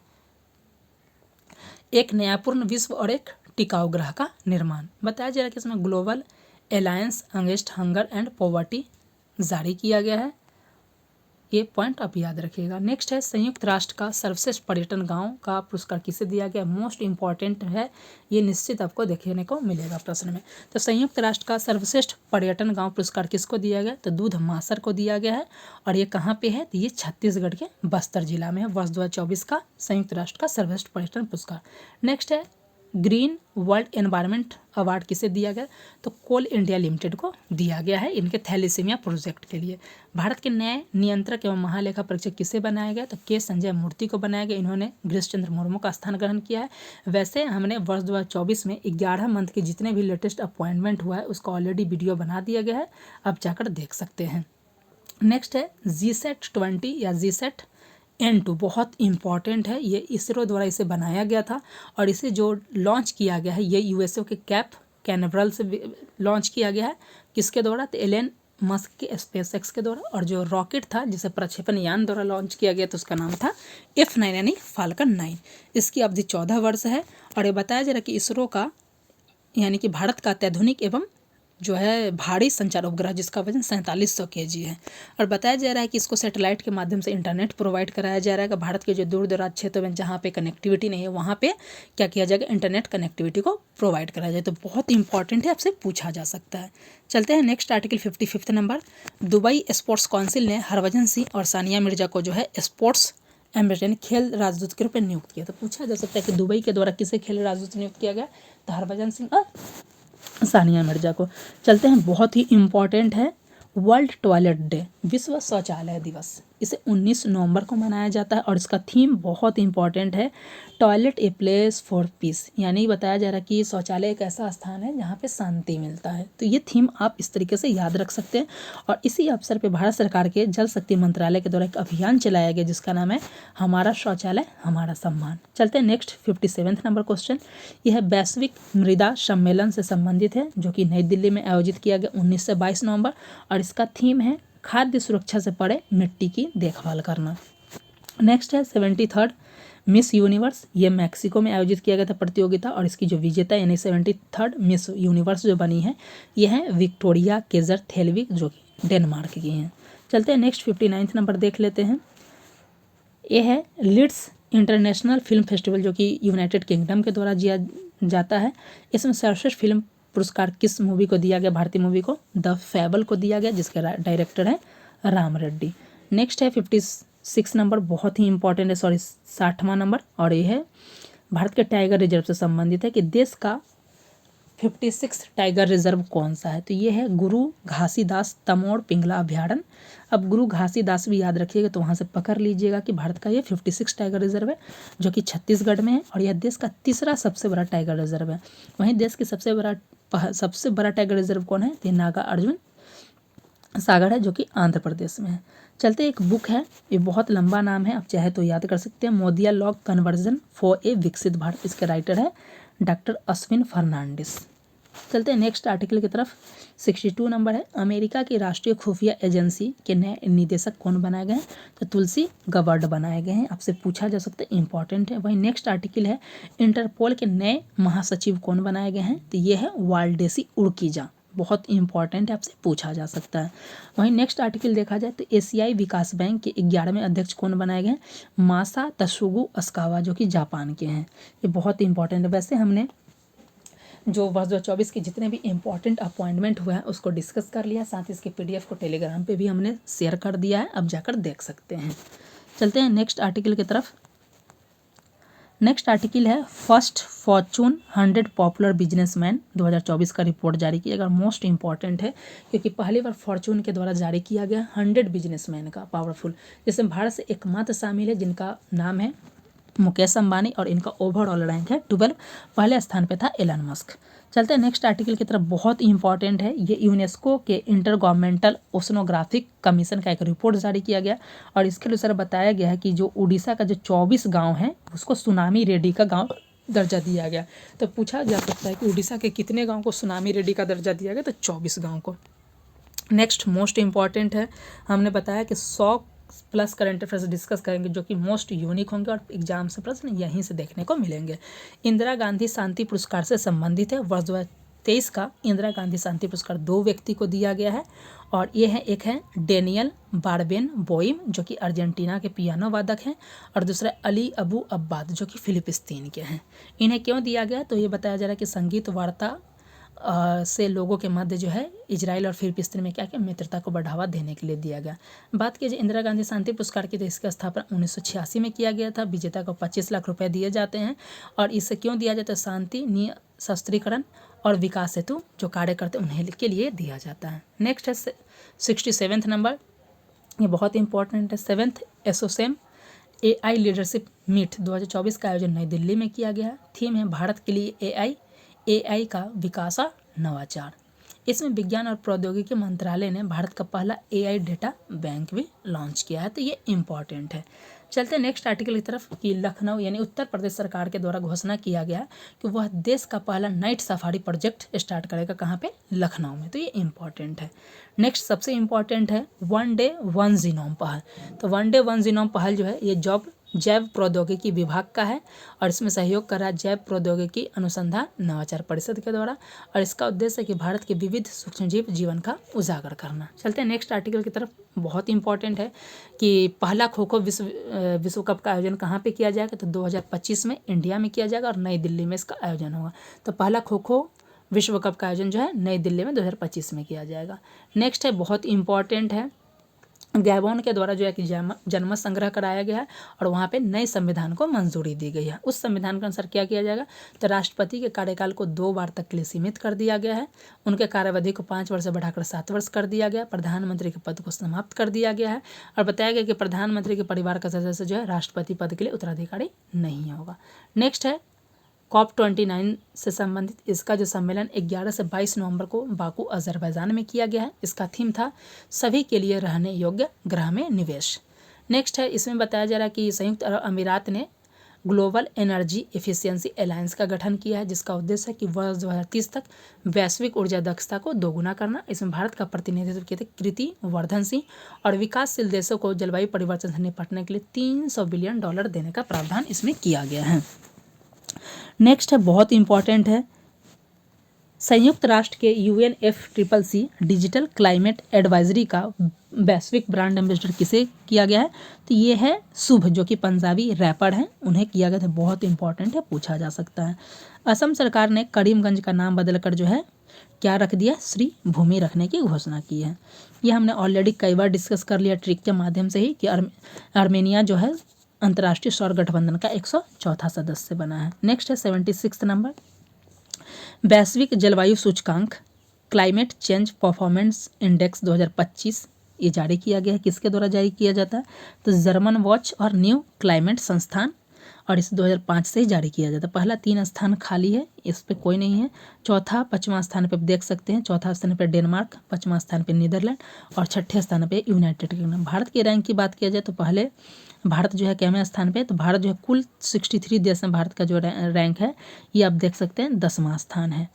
एक न्यायपूर्ण विश्व और एक टिकाऊ ग्रह का निर्माण। बताया जा रहा है कि इसमें global alliance against hunger and poverty जारी किया गया है। ये पॉइंट आप याद रखिएगा। नेक्स्ट है संयुक्त राष्ट्र का सर्वश्रेष्ठ पर्यटन गांव का पुरस्कार किसे दिया गया, मोस्ट इंपॉर्टेंट है, ये निश्चित आपको देखने को मिलेगा प्रश्न में। तो संयुक्त राष्ट्र का सर्वश्रेष्ठ पर्यटन गांव पुरस्कार किसको दिया गया, तो दूध मासर को दिया गया है। और ये कहाँ पे है, तो ये छत्तीसगढ़ के बस्तर जिला में है। वर्ष 2024 का संयुक्त राष्ट्र का सर्वश्रेष्ठ पर्यटन पुरस्कार। नेक्स्ट है ग्रीन वर्ल्ड एनवायरनमेंट अवार्ड किसे दिया गया, तो कोल इंडिया लिमिटेड को दिया गया है इनके थैलेसीमिया प्रोजेक्ट के लिए। भारत के नए नियंत्रक एवं महालेखा परीक्षक किसे बनाया गया, तो के संजय मूर्ति को बनाया गया। इन्होंने गिरीश चंद्र मुर्मू का स्थान ग्रहण किया है। वैसे हमने वर्ष 2024 में 11 मंथ के जितने भी लेटेस्ट अपॉइंटमेंट हुआ है उसका ऑलरेडी वीडियो बना दिया गया है, आप जाकर देख सकते हैं। नेक्स्ट है GSAT 20 या GSAT N2, बहुत इंपॉर्टेंट है। ये इसरो द्वारा इसे बनाया गया था, और इसे जो लॉन्च किया गया है ये USA के कैप कैनवरल से लॉन्च किया गया है। किसके द्वारा, तो एलन मस्क के SpaceX के द्वारा। और जो रॉकेट था जिसे प्रक्षेपण यान द्वारा लॉन्च किया गया तो उसका नाम था F9 यानी फाल्कन 9। इसकी अवधि 14 वर्ष है। और ये बताया जा रहा है कि इसरो का यानी कि भारत का अत्याधुनिक एवं जो है भारी संचार उपग्रह जिसका वजन 4700 kg है। और बताया जा रहा है कि इसको सैटेलाइट के माध्यम से इंटरनेट प्रोवाइड कराया जा रहा है कि भारत के जो दूर दराज क्षेत्रों में जहाँ पे कनेक्टिविटी नहीं है वहाँ पे क्या किया जाएगा, इंटरनेट कनेक्टिविटी को प्रोवाइड कराया जाए। तो बहुत इंपॉर्टेंट है, आपसे पूछा जा सकता है। चलते हैं next article 55 number. Dubai sports council ने हरभजन सिंह और सानिया मिर्जा को जो है स्पोर्ट्स एम्बेसडर यानी खेल राजदूत के रूप में नियुक्त किया। तो पूछा जा सकता है कि दुबई के द्वारा किसे खेल राजदूत नियुक्त किया गया? तो हरभजन सिंह और सानिया मिर्जा को। चलते हैं, बहुत ही इम्पॉर्टेंट है वर्ल्ड टॉयलेट डे, विश्व शौचालय दिवस। इसे 19 नवंबर को मनाया जाता है और इसका थीम बहुत इंपॉर्टेंट है, toilet a place for piece, यानी बताया जा रहा है कि शौचालय एक ऐसा स्थान है जहाँ पे शांति मिलता है। तो ये थीम आप इस तरीके से याद रख सकते हैं। और इसी अवसर पे भारत सरकार के जल शक्ति मंत्रालय के द्वारा एक अभियान चलाया गया जिसका नाम है हमारा शौचालय हमारा सम्मान। चलते हैं नेक्स्ट 57 नंबर क्वेश्चन। यह वैश्विक मृदा सम्मेलन से संबंधित है जो कि नई दिल्ली में आयोजित किया गया 19 से 22 नवंबर, और इसका थीम है खाद्य सुरक्षा से परे मिट्टी की देखभाल करना। नेक्स्ट है 73rd मिस यूनिवर्स। ये मैक्सिको में आयोजित किया गया था प्रतियोगिता, और इसकी जो विजेता यानी 73rd मिस यूनिवर्स जो बनी है ये है विक्टोरिया केजर थेलविक जो कि डेनमार्क की हैं। चलते हैं नेक्स्ट 59 नंबर देख लेते हैं। ये है लीड्स इंटरनेशनल फिल्म फेस्टिवल जो कि यूनाइटेड किंगडम के द्वारा किया जाता है। इसमें सर्वश्रेष्ठ फिल्म पुरस्कार किस मूवी को दिया गया? भारतीय मूवी को द फेबल को दिया गया जिसके डायरेक्टर है राम रेड्डी। नेक्स्ट है 56 नंबर, बहुत ही इंपॉर्टेंट है, 60वां नंबर, और ये है भारत के टाइगर रिजर्व से संबंधित है कि देश का 56 टाइगर रिजर्व कौन सा है? तो ये है गुरु घासीदास तमोर पिंगला अभ्यारण्य। अब गुरु घासीदास भी याद रखिएगा तो वहाँ से पकड़ लीजिएगा कि भारत का ये 56 टाइगर रिजर्व है जो कि छत्तीसगढ़ में है, और यह देश का तीसरा सबसे बड़ा टाइगर रिजर्व है। वहीं देश की सबसे बड़ा टाइगर रिजर्व कौन है? तो नागा अर्जुन सागर है जो कि आंध्र प्रदेश में है। चलते, एक बुक है, ये बहुत लंबा नाम है, आप चाहे तो याद कर सकते हैं, Modia log conversion for a विकसित भारत। इसके राइटर है डॉक्टर अश्विन फर्नांडिस। चलते हैं नेक्स्ट आर्टिकल की तरफ। 62 नंबर है, अमेरिका की राष्ट्रीय खुफिया एजेंसी के नए निदेशक कौन बनाए गए हैं? तो तुलसी गबर्ड बनाए गए हैं। आपसे पूछा जा सकता है, इंपॉर्टेंट है। वहीं नेक्स्ट आर्टिकल है, इंटरपोल के नए महासचिव कौन बनाए गए हैं? तो ये है वाल्डेसी उर्किजा, बहुत इंपॉर्टेंट है, आपसे पूछा जा सकता है। वहीं नेक्स्ट आर्टिकल देखा जाए तो एशियाई विकास बैंक के 11वें अध्यक्ष कौन बनाए गए हैं? मासा तसुगु अस्कावा जो कि जापान के हैं। ये बहुत इंपॉर्टेंट है। वैसे हमने जो वर्ष 2024 के जितने भी इंपॉर्टेंट अपॉइंटमेंट हुआ है उसको डिस्कस कर लिया, साथ ही इसके PDF को टेलीग्राम पे भी हमने शेयर कर दिया है, अब जाकर देख सकते हैं। चलते हैं नेक्स्ट आर्टिकल की तरफ। नेक्स्ट आर्टिकल है फर्स्ट फॉर्चून 100 पॉपुलर बिजनेसमैन 2024 का रिपोर्ट जारी किया गया। मोस्ट इंपॉर्टेंट है क्योंकि पहली बार फॉर्चून के द्वारा जारी किया गया 100 बिजनेसमैन का पावरफुल, जिसमें भारत से एकमात्र शामिल है जिनका नाम है मुकेश अंबानी, और इनका ओवरऑल रैंक है 12। पहले स्थान पे था एलन मस्क। चलते हैं नेक्स्ट आर्टिकल की तरफ, बहुत इंपॉर्टेंट है। ये यूनेस्को के इंटर गवर्नमेंटल ओशनोग्राफिक कमीशन का एक रिपोर्ट जारी किया गया, और इसके अनुसार बताया गया है कि जो उड़ीसा का जो 24 गांव है उसको सुनामी रेडी का गांव दर्जा दिया गया। तो पूछा जा सकता है कि उड़ीसा के कितने गाँव को सुनामी रेडी का दर्जा दिया गया? तो 24 गाँव को। नेक्स्ट मोस्ट इंपॉर्टेंट है, हमने बताया कि 100+ करंट अफेयर्स डिस्कस करेंगे जो कि मोस्ट यूनिक होंगे और एग्जाम से प्रश्न यहीं से देखने को मिलेंगे। इंदिरा गांधी शांति पुरस्कार से संबंधित है। वर्ष 2023 का इंदिरा गांधी शांति पुरस्कार 2 व्यक्ति को दिया गया है, और ये है, एक है डेनियल बारबेन बोइम जो कि अर्जेंटीना के पियानो वादक हैं, और दूसरा अली अबू अब्बाद जो कि फिलिस्तीन के हैं। इन्हें क्यों दिया गया? तो ये बताया जा रहा है कि संगीत वार्ता से लोगों के मध्य जो है इजराइल और फिलिस्तीन में क्या क्या मित्रता को बढ़ावा देने के लिए दिया गया। बात की जाए इंदिरा गांधी शांति पुरस्कार की, तो इसका स्थापना 1986 में किया गया था। विजेता को 25 लाख रुपए दिए जाते हैं, और इसे क्यों दिया जाता है? शांति, निःशस्त्रीकरण और विकास हेतु जो कार्य करते हैं उन्हें के लिए दिया जाता है। नेक्स्ट है 67 नंबर, ये बहुत इंपॉर्टेंट है। 7th ASSOCHAM AI leadership meet 2024 का आयोजन नई दिल्ली में किया गया। थीम है भारत के लिए AI का विकास और नवाचार। इसमें विज्ञान और प्रौद्योगिकी मंत्रालय ने भारत का पहला AI डेटा बैंक भी लॉन्च किया है, तो ये इम्पॉर्टेंट है। चलते हैं नेक्स्ट आर्टिकल की तरफ कि लखनऊ यानी उत्तर प्रदेश सरकार के द्वारा घोषणा किया गया कि वह देश का पहला नाइट सफारी प्रोजेक्ट स्टार्ट करेगा। कहाँ पे? लखनऊ में, तो ये इम्पॉर्टेंट है। नेक्स्ट सबसे इम्पॉर्टेंट है 1 डे 1 जीनोम पहल। तो 1 डे 1 जीनोम पहल जो है ये जैव प्रौद्योगिकी विभाग का है, और इसमें सहयोग कर रहा है जैव प्रौद्योगिकी अनुसंधान नवाचार परिषद के द्वारा, और इसका उद्देश्य है कि भारत के विविध सूक्ष्मजीव जीवन का उजागर करना। चलते हैं नेक्स्ट आर्टिकल की तरफ। बहुत इंपॉर्टेंट है कि पहला खो खो विश्व कप का आयोजन कहाँ पे किया जाएगा? तो 2025 में इंडिया में किया जाएगा और नई दिल्ली में इसका आयोजन होगा। तो पहला खो खो विश्व कप का आयोजन जो है नई दिल्ली में 2025 में किया जाएगा। नेक्स्ट है, बहुत इंपॉर्टेंट है, गैबोन के द्वारा जो है कि जनमत संग्रह कराया गया है और वहाँ पे नए संविधान को मंजूरी दी गई है। उस संविधान के अनुसार क्या किया जाएगा, तो राष्ट्रपति के कार्यकाल को 2 बार तक के लिए सीमित कर दिया गया है। उनके कार्यावधि को 5 वर्ष से बढ़ाकर 7 वर्ष कर दिया गया। प्रधानमंत्री के पद को समाप्त कर दिया गया है और बताया गया कि प्रधानमंत्री के परिवार का सदस्य जो है राष्ट्रपति पद के लिए उत्तराधिकारी नहीं होगा। नेक्स्ट है COP29 से संबंधित इसका जो सम्मेलन 11 से 22 नवंबर को बाकू अजरबैजान में किया गया है। इसका थीम था सभी के लिए रहने योग्य ग्रह में निवेश। नेक्स्ट है, इसमें बताया जा रहा है कि संयुक्त अरब अमीरात ने ग्लोबल एनर्जी एफिशिएंसी अलायंस का गठन किया है, जिसका उद्देश्य है कि वर्ष 2030 तक वैश्विक ऊर्जा दक्षता को दोगुना करना। इसमें भारत का प्रतिनिधित्व किए थे कृति वर्धन सिंह और विकासशील देशों को जलवायु परिवर्तन से निपटने के लिए $300 बिलियन देने का प्रावधान इसमें किया गया है। नेक्स्ट है, बहुत इंपॉर्टेंट है, संयुक्त राष्ट्र के UNFCCC डिजिटल क्लाइमेट एडवाइजरी का वैश्विक ब्रांड एम्बेसडर किसे किया गया है, तो ये है शुभ, जो कि पंजाबी रैपर हैं, उन्हें किया गया था। बहुत इंपॉर्टेंट है, पूछा जा सकता है। असम सरकार ने करीमगंज का नाम बदलकर जो है क्या रख दिया, श्री भूमि रखने की घोषणा की है। ये हमने ऑलरेडी कई बार डिस्कस कर लिया ट्रिक के माध्यम से ही कि आर्मेनिया जो है अंतर्राष्ट्रीय सौर गठबंधन का 104वां सदस्य बना है। नेक्स्ट है 76 नंबर, वैश्विक जलवायु सूचकांक क्लाइमेट चेंज परफॉर्मेंस इंडेक्स 2025 ये जारी किया गया है। किसके द्वारा जारी किया जाता है, तो जर्मन वॉच और न्यू क्लाइमेट संस्थान, और इसे 2005 से ही जारी किया जाता है। पहला 3 स्थान खाली है, इस पे कोई नहीं है। चौथा 5वां स्थान पे देख सकते हैं, चौथा स्थान पे डेनमार्क, 5वां स्थान पे नीदरलैंड और 6ठे स्थान पे यूनाइटेड किंगडम। भारत की रैंक की बात किया जाए तो पहले भारत जो है कैवें स्थान पे, तो भारत जो है कुल 63 देश में भारत का जो रैंक है ये आप देख सकते हैं 10वां स्थान है।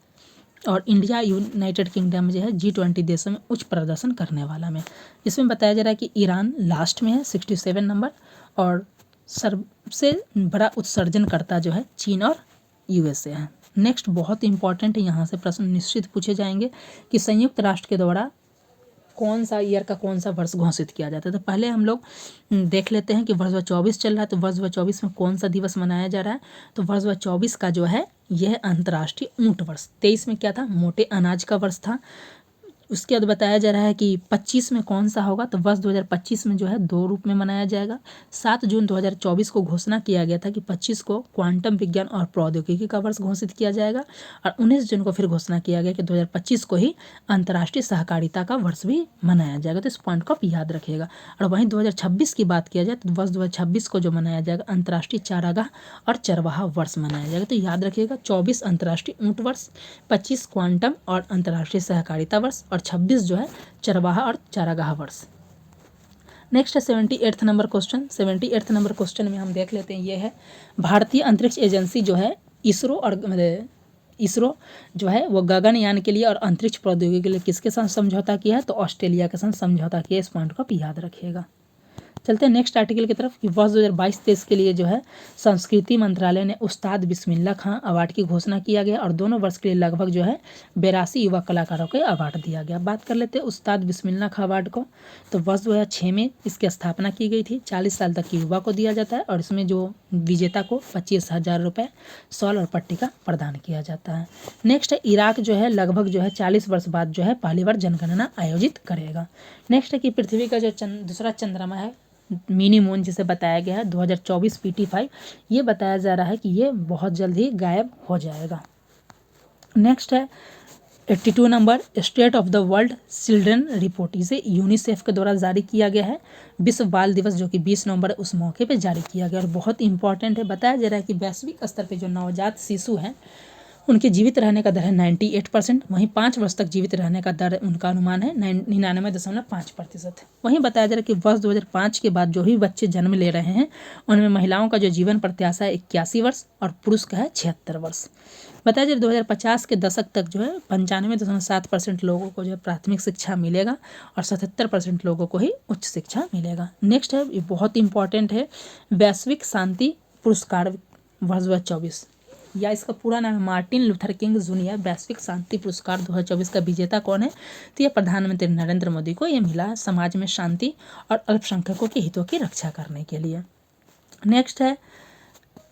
और इंडिया यूनाइटेड किंगडम जो है G20 देशों में उच्च प्रदर्शन करने वाला में। इसमें बताया जा रहा है कि ईरान लास्ट में है 67 नंबर, और सबसे बड़ा उत्सर्जनकर्ता जो है चीन और USA है। नेक्स्ट बहुत इंपॉर्टेंट है, यहाँ से प्रश्न निश्चित पूछे जाएंगे कि संयुक्त राष्ट्र के द्वारा कौन सा ईयर का कौन सा वर्ष घोषित किया जाता है। तो पहले हम लोग देख लेते हैं कि वर्ष 2024 चल रहा है, तो वर्ष 2024 में कौन सा दिवस मनाया जा रहा है, तो वर्ष 2024 का जो है यह अंतर्राष्ट्रीय ऊंट वर्ष। 23 में क्या था, मोटे अनाज का वर्ष था। उसके बाद बताया जा रहा है कि 25 में कौन सा होगा, तो वर्ष 2025 में जो है 2 रूप में मनाया जाएगा। 7 जून 2024 को घोषणा किया गया था कि 25 को क्वांटम विज्ञान और प्रौद्योगिकी का वर्ष घोषित किया जाएगा, और 19 जून को फिर घोषणा किया गया कि 2025 को ही अंतर्राष्ट्रीय सहकारिता का वर्ष भी मनाया जाएगा। तो इस पॉइंट को आप याद रखिएगा। और वहीं 2026 की बात किया जाए तो वर्ष 2026 को जो मनाया जाएगा अंतर्राष्ट्रीय चारागाह और चरवाहा वर्ष मनाया जाएगा। तो याद रखिएगा 24 अंतर्राष्ट्रीय ऊंट वर्ष, 25 क्वांटम और अंतर्राष्ट्रीय सहकारिता वर्ष, और 26 जो है चरवाहा और चारागाह वर्ष। नेक्स्ट है 78 नंबर क्वेश्चन। 78 नंबर क्वेश्चन में हम देख लेते हैं, ये है भारतीय अंतरिक्ष एजेंसी जो है इसरो, और इसरो जो है वो गगनयान के लिए और अंतरिक्ष प्रौद्योगिकी के लिए किसके साथ समझौता किया है, तो ऑस्ट्रेलिया के साथ समझौता किया। इस पॉइंट को आप याद रखिएगा। चलते हैं नेक्स्ट आर्टिकल की तरफ कि वर्ष 2022-23 के लिए जो है संस्कृति मंत्रालय ने उस्ताद बिस्मिल्लाह खां अवार्ड की घोषणा किया गया, और दोनों वर्ष के लिए लगभग जो है 82 युवा कलाकारों को अवार्ड दिया गया। बात कर लेते हैं उस्ताद बिस्मिल्लाह खां अवार्ड को, तो वर्ष 2006 में इसकी स्थापना की गई थी। 40 साल तक की युवा को दिया जाता है, और इसमें जो विजेता को 25,000 रुपये शॉल और पट्टिका प्रदान किया जाता है। नेक्स्ट है इराक जो है लगभग जो है 40 वर्ष बाद जो है पहली बार जनगणना आयोजित करेगा। नेक्स्ट है कि पृथ्वी का जो दूसरा चंद्रमा है मिनी मून जिसे बताया गया है 2024 PT5, ये बताया जा रहा है कि ये बहुत जल्द ही गायब हो जाएगा। नेक्स्ट है 82 number, state of the world children report, इसे यूनिसेफ के द्वारा जारी किया गया है। विश्व बाल दिवस जो कि 20 नवंबर उस मौके पे जारी किया गया, और बहुत इंपॉर्टेंट है। बताया जा रहा है कि वैश्विक स्तर पे जो नवजात शिशु हैं उनके जीवित रहने का दर है 98%, वहीं 5 वर्ष तक जीवित रहने का दर उनका अनुमान है 99.5%। वहीं बताया जा रहा है कि वर्ष 2005 के बाद जो भी बच्चे जन्म ले रहे हैं उनमें महिलाओं का जो जीवन प्रत्याशा है 81 वर्ष और पुरुष का है 76 वर्ष। बताया जा रहा है 2050 के दशक तक जो है 95.7% लोगों को जो है प्राथमिक शिक्षा मिलेगा, और 77% लोगों को ही उच्च शिक्षा मिलेगा। नेक्स्ट है, ये बहुत इंपॉर्टेंट है, वैश्विक शांति पुरस्कार वर्ष 2024, या इसका पूरा नाम है मार्टिन लूथर किंग जूनियर वैश्विक शांति पुरस्कार 2024 का विजेता कौन है, तो यह प्रधानमंत्री नरेंद्र मोदी को यह मिला है समाज में शांति और अल्पसंख्यकों के हितों की रक्षा करने के लिए। नेक्स्ट है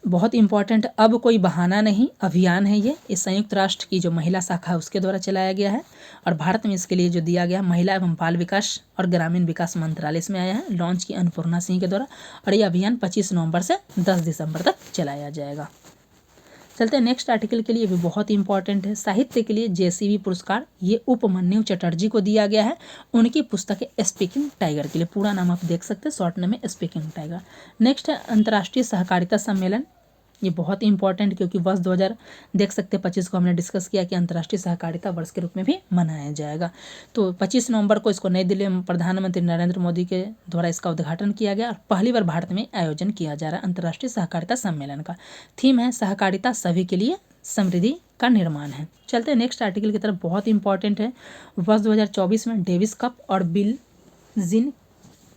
बहुत इंपॉर्टेंट, अब कोई बहाना नहीं अभियान है ये। इस संयुक्त राष्ट्र की जो महिला शाखा है उसके द्वारा चलाया गया है और भारत में इसके लिए जो दिया गया महिला एवं बाल विकास और ग्रामीण विकास मंत्रालय इसमें आया है। लॉन्च की अन्नपूर्णा सिंह के द्वारा और ये अभियान 25 नवंबर से 10 दिसंबर तक चलाया जाएगा। चलते हैं नेक्स्ट आर्टिकल के लिए, भी बहुत इंपॉर्टेंट है। साहित्य के लिए जेसीबी पुरस्कार ये उपमन्यु चटर्जी को दिया गया है। उनकी पुस्तक है स्पीकिंग टाइगर के लिए, पूरा नाम आप देख सकते हैं, शॉर्ट नेम है स्पीकिंग टाइगर। नेक्स्ट है अंतर्राष्ट्रीय सहकारिता सम्मेलन, ये बहुत इंपॉर्टेंट क्योंकि वर्ष 2000 देख सकते हैं 25 को हमने डिस्कस किया कि अंतर्राष्ट्रीय सहकारिता वर्ष के रूप में भी मनाया जाएगा। तो 25 नवंबर को इसको नई दिल्ली में प्रधानमंत्री नरेंद्र मोदी के द्वारा इसका उद्घाटन किया गया और पहली बार भारत में आयोजन किया जा रहा है अंतर्राष्ट्रीय सहकारिता सम्मेलन का। थीम है सहकारिता सभी के लिए समृद्धि का निर्माण है। चलते हैं नेक्स्ट आर्टिकल की तरफ, बहुत इंपॉर्टेंट है। वर्ष 2024 में डेविस कप और बिल्जिन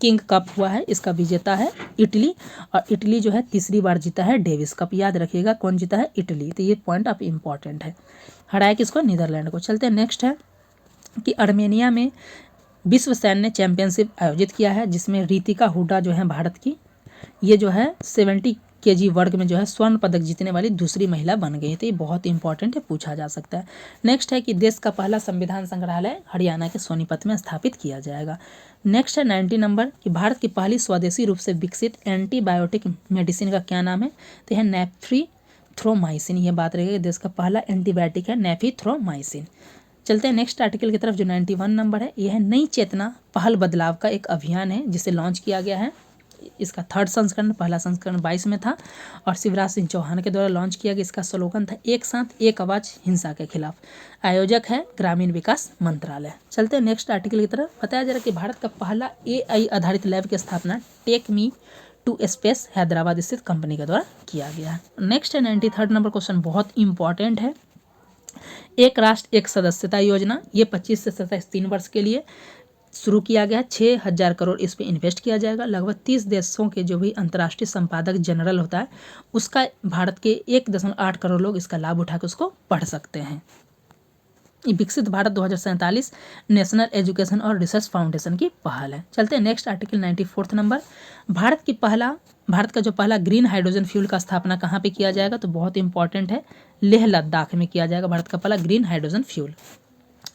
किंग कप हुआ है, इसका विजेता है इटली और इटली जो है तीसरी बार जीता है डेविस कप। याद रखिएगा कौन जीता है, इटली। तो ये पॉइंट आप इंपॉर्टेंट है। हराया किसको, नीदरलैंड को। चलते हैं नेक्स्ट है कि अर्मेनिया में विश्व सैन्य चैंपियनशिप आयोजित किया है जिसमें रितिका हुडा जो है भारत की, ये जो है 70 kg वर्ग में जो है स्वर्ण पदक जीतने वाली दूसरी महिला बन गई। तो ये बहुत इंपॉर्टेंट है, पूछा जा सकता है। नेक्स्ट है कि देश का पहला संविधान संग्रहालय हरियाणा के सोनीपत में स्थापित किया जाएगा। नेक्स्ट है 90 नंबर कि भारत की पहली स्वदेशी रूप से विकसित एंटीबायोटिक मेडिसिन का क्या नाम है, तो यह नेफ्रीथ्रोमाइसिन। ये बात रहेगी, देश का पहला एंटीबायोटिक है नेफ्रीथ्रोमाइसिन। चलते हैं नेक्स्ट आर्टिकल की तरफ जो 91 नंबर है, यह नई चेतना पहल बदलाव का एक अभियान है जिसे लॉन्च किया गया है। इसका थर्ड संस्करण, पहला संस्करण 22 में था और शिवराज सिंह चौहान के द्वारा लॉन्च किया गया। इसका स्लोगन था एक साथ एक आवाज हिंसा के खिलाफ। आयोजक है ग्रामीण विकास मंत्रालय। चलते हैं नेक्स्ट आर्टिकल की तरफ। बताया जा रहा है कि भारत का पहला AI आधारित लैब की स्थापना take me to space Hyderabad स्थित कंपनी के द्वारा किया गया है। नेक्स्ट है 93 नंबर क्वेश्चन, बहुत इंपॉर्टेंट है। एक राष्ट्र एक सदस्यता योजना, ये 25 से 27 3 वर्ष के लिए शुरू किया गया है। 6000 करोड़ इस पे इन्वेस्ट किया जाएगा। लगभग 30 देशों के जो भी अंतर्राष्ट्रीय संपादक जनरल होता है उसका भारत के 1.8 करोड़ लोग इसका लाभ उठा के उसको पढ़ सकते हैं। विकसित भारत 2047 नेशनल एजुकेशन और रिसर्च फाउंडेशन की पहल है। चलते हैं नेक्स्ट आर्टिकल 94 नंबर, भारत का जो पहला ग्रीन हाइड्रोजन फ्यूल का स्थापना कहाँ पे किया जाएगा, तो बहुत इंपॉर्टेंट है, लेह लद्दाख में किया जाएगा भारत का पहला ग्रीन हाइड्रोजन फ्यूल।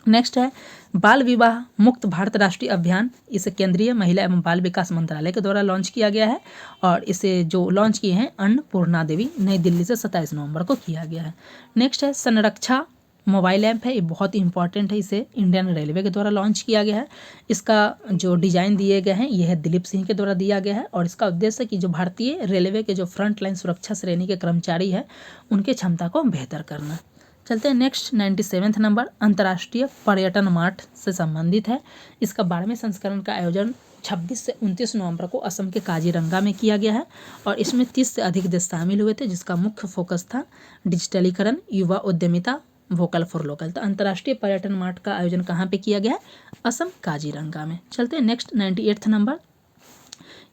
नेक्स्ट है बाल विवाह मुक्त भारत राष्ट्रीय अभियान, इसे केंद्रीय महिला एवं बाल विकास मंत्रालय के द्वारा लॉन्च किया गया है और इसे जो लॉन्च किए हैं अन्नपूर्णा देवी नई दिल्ली से 27 नवंबर को किया गया है। नेक्स्ट है संरक्षा मोबाइल ऐप है, ये बहुत इंपॉर्टेंट है, इसे इंडियन रेलवे के द्वारा लॉन्च किया गया है। इसका जो डिजाइन दिए गए हैं ये है दिलीप सिंह के द्वारा दिया गया है और इसका उद्देश्य है कि जो भारतीय रेलवे के जो फ्रंट लाइन सुरक्षा श्रेणी के कर्मचारी हैं उनके क्षमता को बेहतर करना। चलते हैं नेक्स्ट 97 नंबर, अंतर्राष्ट्रीय पर्यटन मार्ट से संबंधित है। इसका 12वें संस्करण का आयोजन 26 से 29 नवंबर को असम के काजीरंगा में किया गया है और इसमें 30 से अधिक देश शामिल हुए थे जिसका मुख्य फोकस था डिजिटलीकरण, युवा उद्यमिता, वोकल फॉर लोकल। तो अंतर्राष्ट्रीय पर्यटन मार्ट का आयोजन कहाँ पे किया गया है, असम काजीरंगा में। चलते हैं नेक्स्ट 98 नंबर,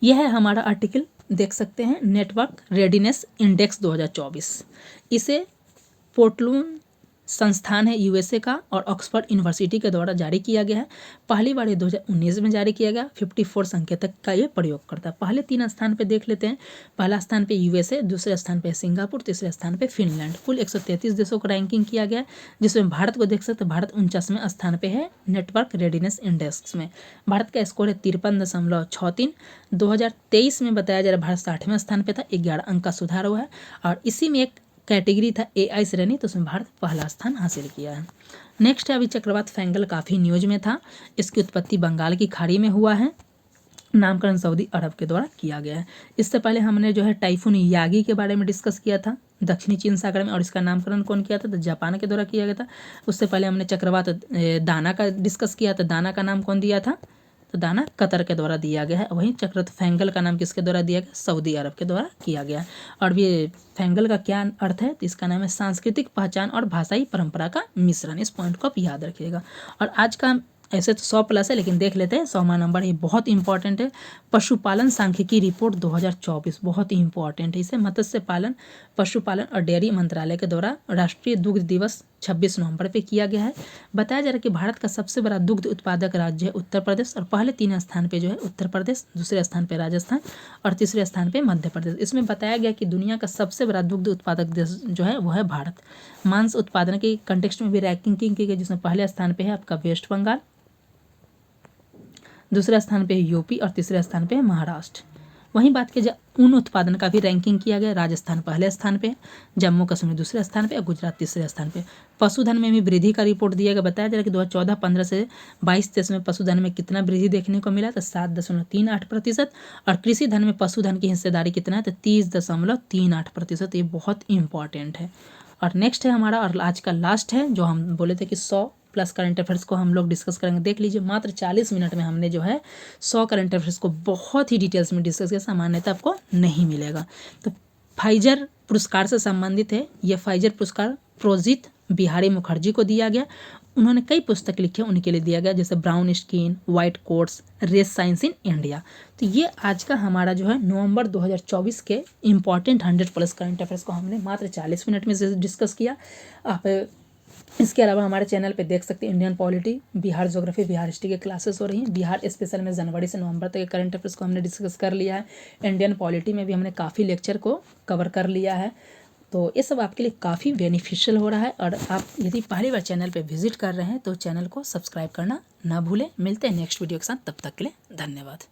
यह है हमारा आर्टिकल, देख सकते हैं नेटवर्क रेडीनेस इंडेक्स 2024। इसे पोर्टलून संस्थान है USA का और ऑक्सफोर्ड यूनिवर्सिटी के द्वारा जारी किया गया है। पहली बार ये 2019 में जारी किया गया। 54 संकेतक का ये प्रयोग करता है। पहले 3 स्थान पे देख लेते हैं। पहला स्थान पे USA, दूसरे स्थान पे सिंगापुर, तीसरे स्थान पे फिनलैंड। कुल 133 देशों को रैंकिंग किया गया जिसमें भारत को देख सकते हैं, भारत 49वें स्थान पे है नेटवर्क रेडीनेस इंडेक्स में। भारत का स्कोर है 53.63। 2023 में बताया जा रहा है भारत 60वें स्थान पे था, 11 अंक का सुधार हुआ है और इसी में एक कैटेगरी था AI श्रेणी, तो उसमें भारत पहला स्थान हासिल किया है। नेक्स्ट है अभी चक्रवात फैंगल, काफ़ी न्यूज में था। इसकी उत्पत्ति बंगाल की खाड़ी में हुआ है। नामकरण सऊदी अरब के द्वारा किया गया है। इससे पहले हमने जो है टाइफून यागी के बारे में डिस्कस किया था दक्षिणी चीन सागर में और इसका नामकरण कौन किया था, तो जापान के द्वारा किया गया था। उससे पहले हमने चक्रवात दाना का डिस्कस किया था। दाना का नाम कौन दिया था, तो दाना कतर के द्वारा दिया गया है। वहीं चक्रवात फैंगल का नाम किसके द्वारा दिया गया, सऊदी अरब के द्वारा किया गया है। और ये फैंगल का क्या अर्थ है, तो इसका नाम है सांस्कृतिक पहचान और भाषाई परंपरा का मिश्रण। इस पॉइंट को आप याद रखिएगा। और आज का ऐसे तो 100+ है लेकिन देख लेते हैं 100वां नंबर, ये बहुत इंपॉर्टेंट है। पशुपालन सांख्यिकी रिपोर्ट 2024 बहुत ही इंपॉर्टेंट है। इसे मत्स्य पालन, पशुपालन और डेयरी मंत्रालय के द्वारा राष्ट्रीय दुग्ध दिवस 26 नवंबर पे किया गया है। बताया जा रहा है कि भारत का सबसे बड़ा दुग्ध उत्पादक राज्य है उत्तर प्रदेश, और पहले 3 स्थान पे जो है उत्तर प्रदेश, दूसरे स्थान पे राजस्थान और तीसरे स्थान पे मध्य प्रदेश। इसमें बताया गया कि दुनिया का सबसे बड़ा दुग्ध उत्पादक देश जो है वो है भारत। मांस उत्पादन के कंटेक्स्ट में भी रैंकिंग की गई, जिसमें पहले स्थान पे है आपका वेस्ट बंगाल, दूसरे स्थान पे है यूपी और तीसरे स्थान पे है महाराष्ट्र। वहीं बात की जाए ऊन उत्पादन का भी रैंकिंग किया गया, राजस्थान पहले स्थान पे, जम्मू कश्मीर दूसरे स्थान पे और गुजरात तीसरे स्थान पे। पशुधन में भी वृद्धि का रिपोर्ट दिया गया। बताया जा रहा है कि 2014-15 से 22-23 में पशुधन में कितना वृद्धि देखने को मिला, तो 7.38%, और कृषि धन में पशुधन की हिस्सेदारी कितना है, तो 30.38%। ये बहुत इंपॉर्टेंट है। और नेक्स्ट है हमारा, और आज का लास्ट है, जो हम बोले थे कि 100 प्लस करंट अफेयर्स को हम लोग डिस्कस करेंगे। देख लीजिए, मात्र 40 मिनट में हमने जो है 100 करंट अफेयर्स को बहुत ही डिटेल्स में डिस्कस किया, सामान्यतः आपको नहीं मिलेगा। तो फाइजर पुरस्कार से संबंधित है। यह फाइजर पुरस्कार प्रोजित बिहारी मुखर्जी को दिया गया। उन्होंने कई पुस्तक लिखे, उनके लिए दिया गया, जैसे brown skin, white coats, race science in India. तो ये आज का हमारा जो है नवंबर 2024 के इंपॉर्टेंट 100 प्लस करंट अफेयर्स को हमने मात्र 40 मिनट में डिस्कस किया। आप इसके अलावा हमारे चैनल पे देख सकते हैं Indian polity, Bihar geography, Bihar history के क्लासेस हो रही हैं। बिहार स्पेशल में जनवरी से नवंबर तक के करंट अफेयर्स को हमने डिस्कस कर लिया है। इंडियन पॉलिटी में भी हमने काफ़ी लेक्चर को कवर कर लिया है। तो ये सब आपके लिए काफ़ी बेनिफिशियल हो रहा है। और आप यदि पहली बार चैनल पे विजिट कर रहे हैं तो चैनल को सब्सक्राइब करना ना भूलें। मिलते हैं नेक्स्ट वीडियो के साथ, तब तक के लिए धन्यवाद।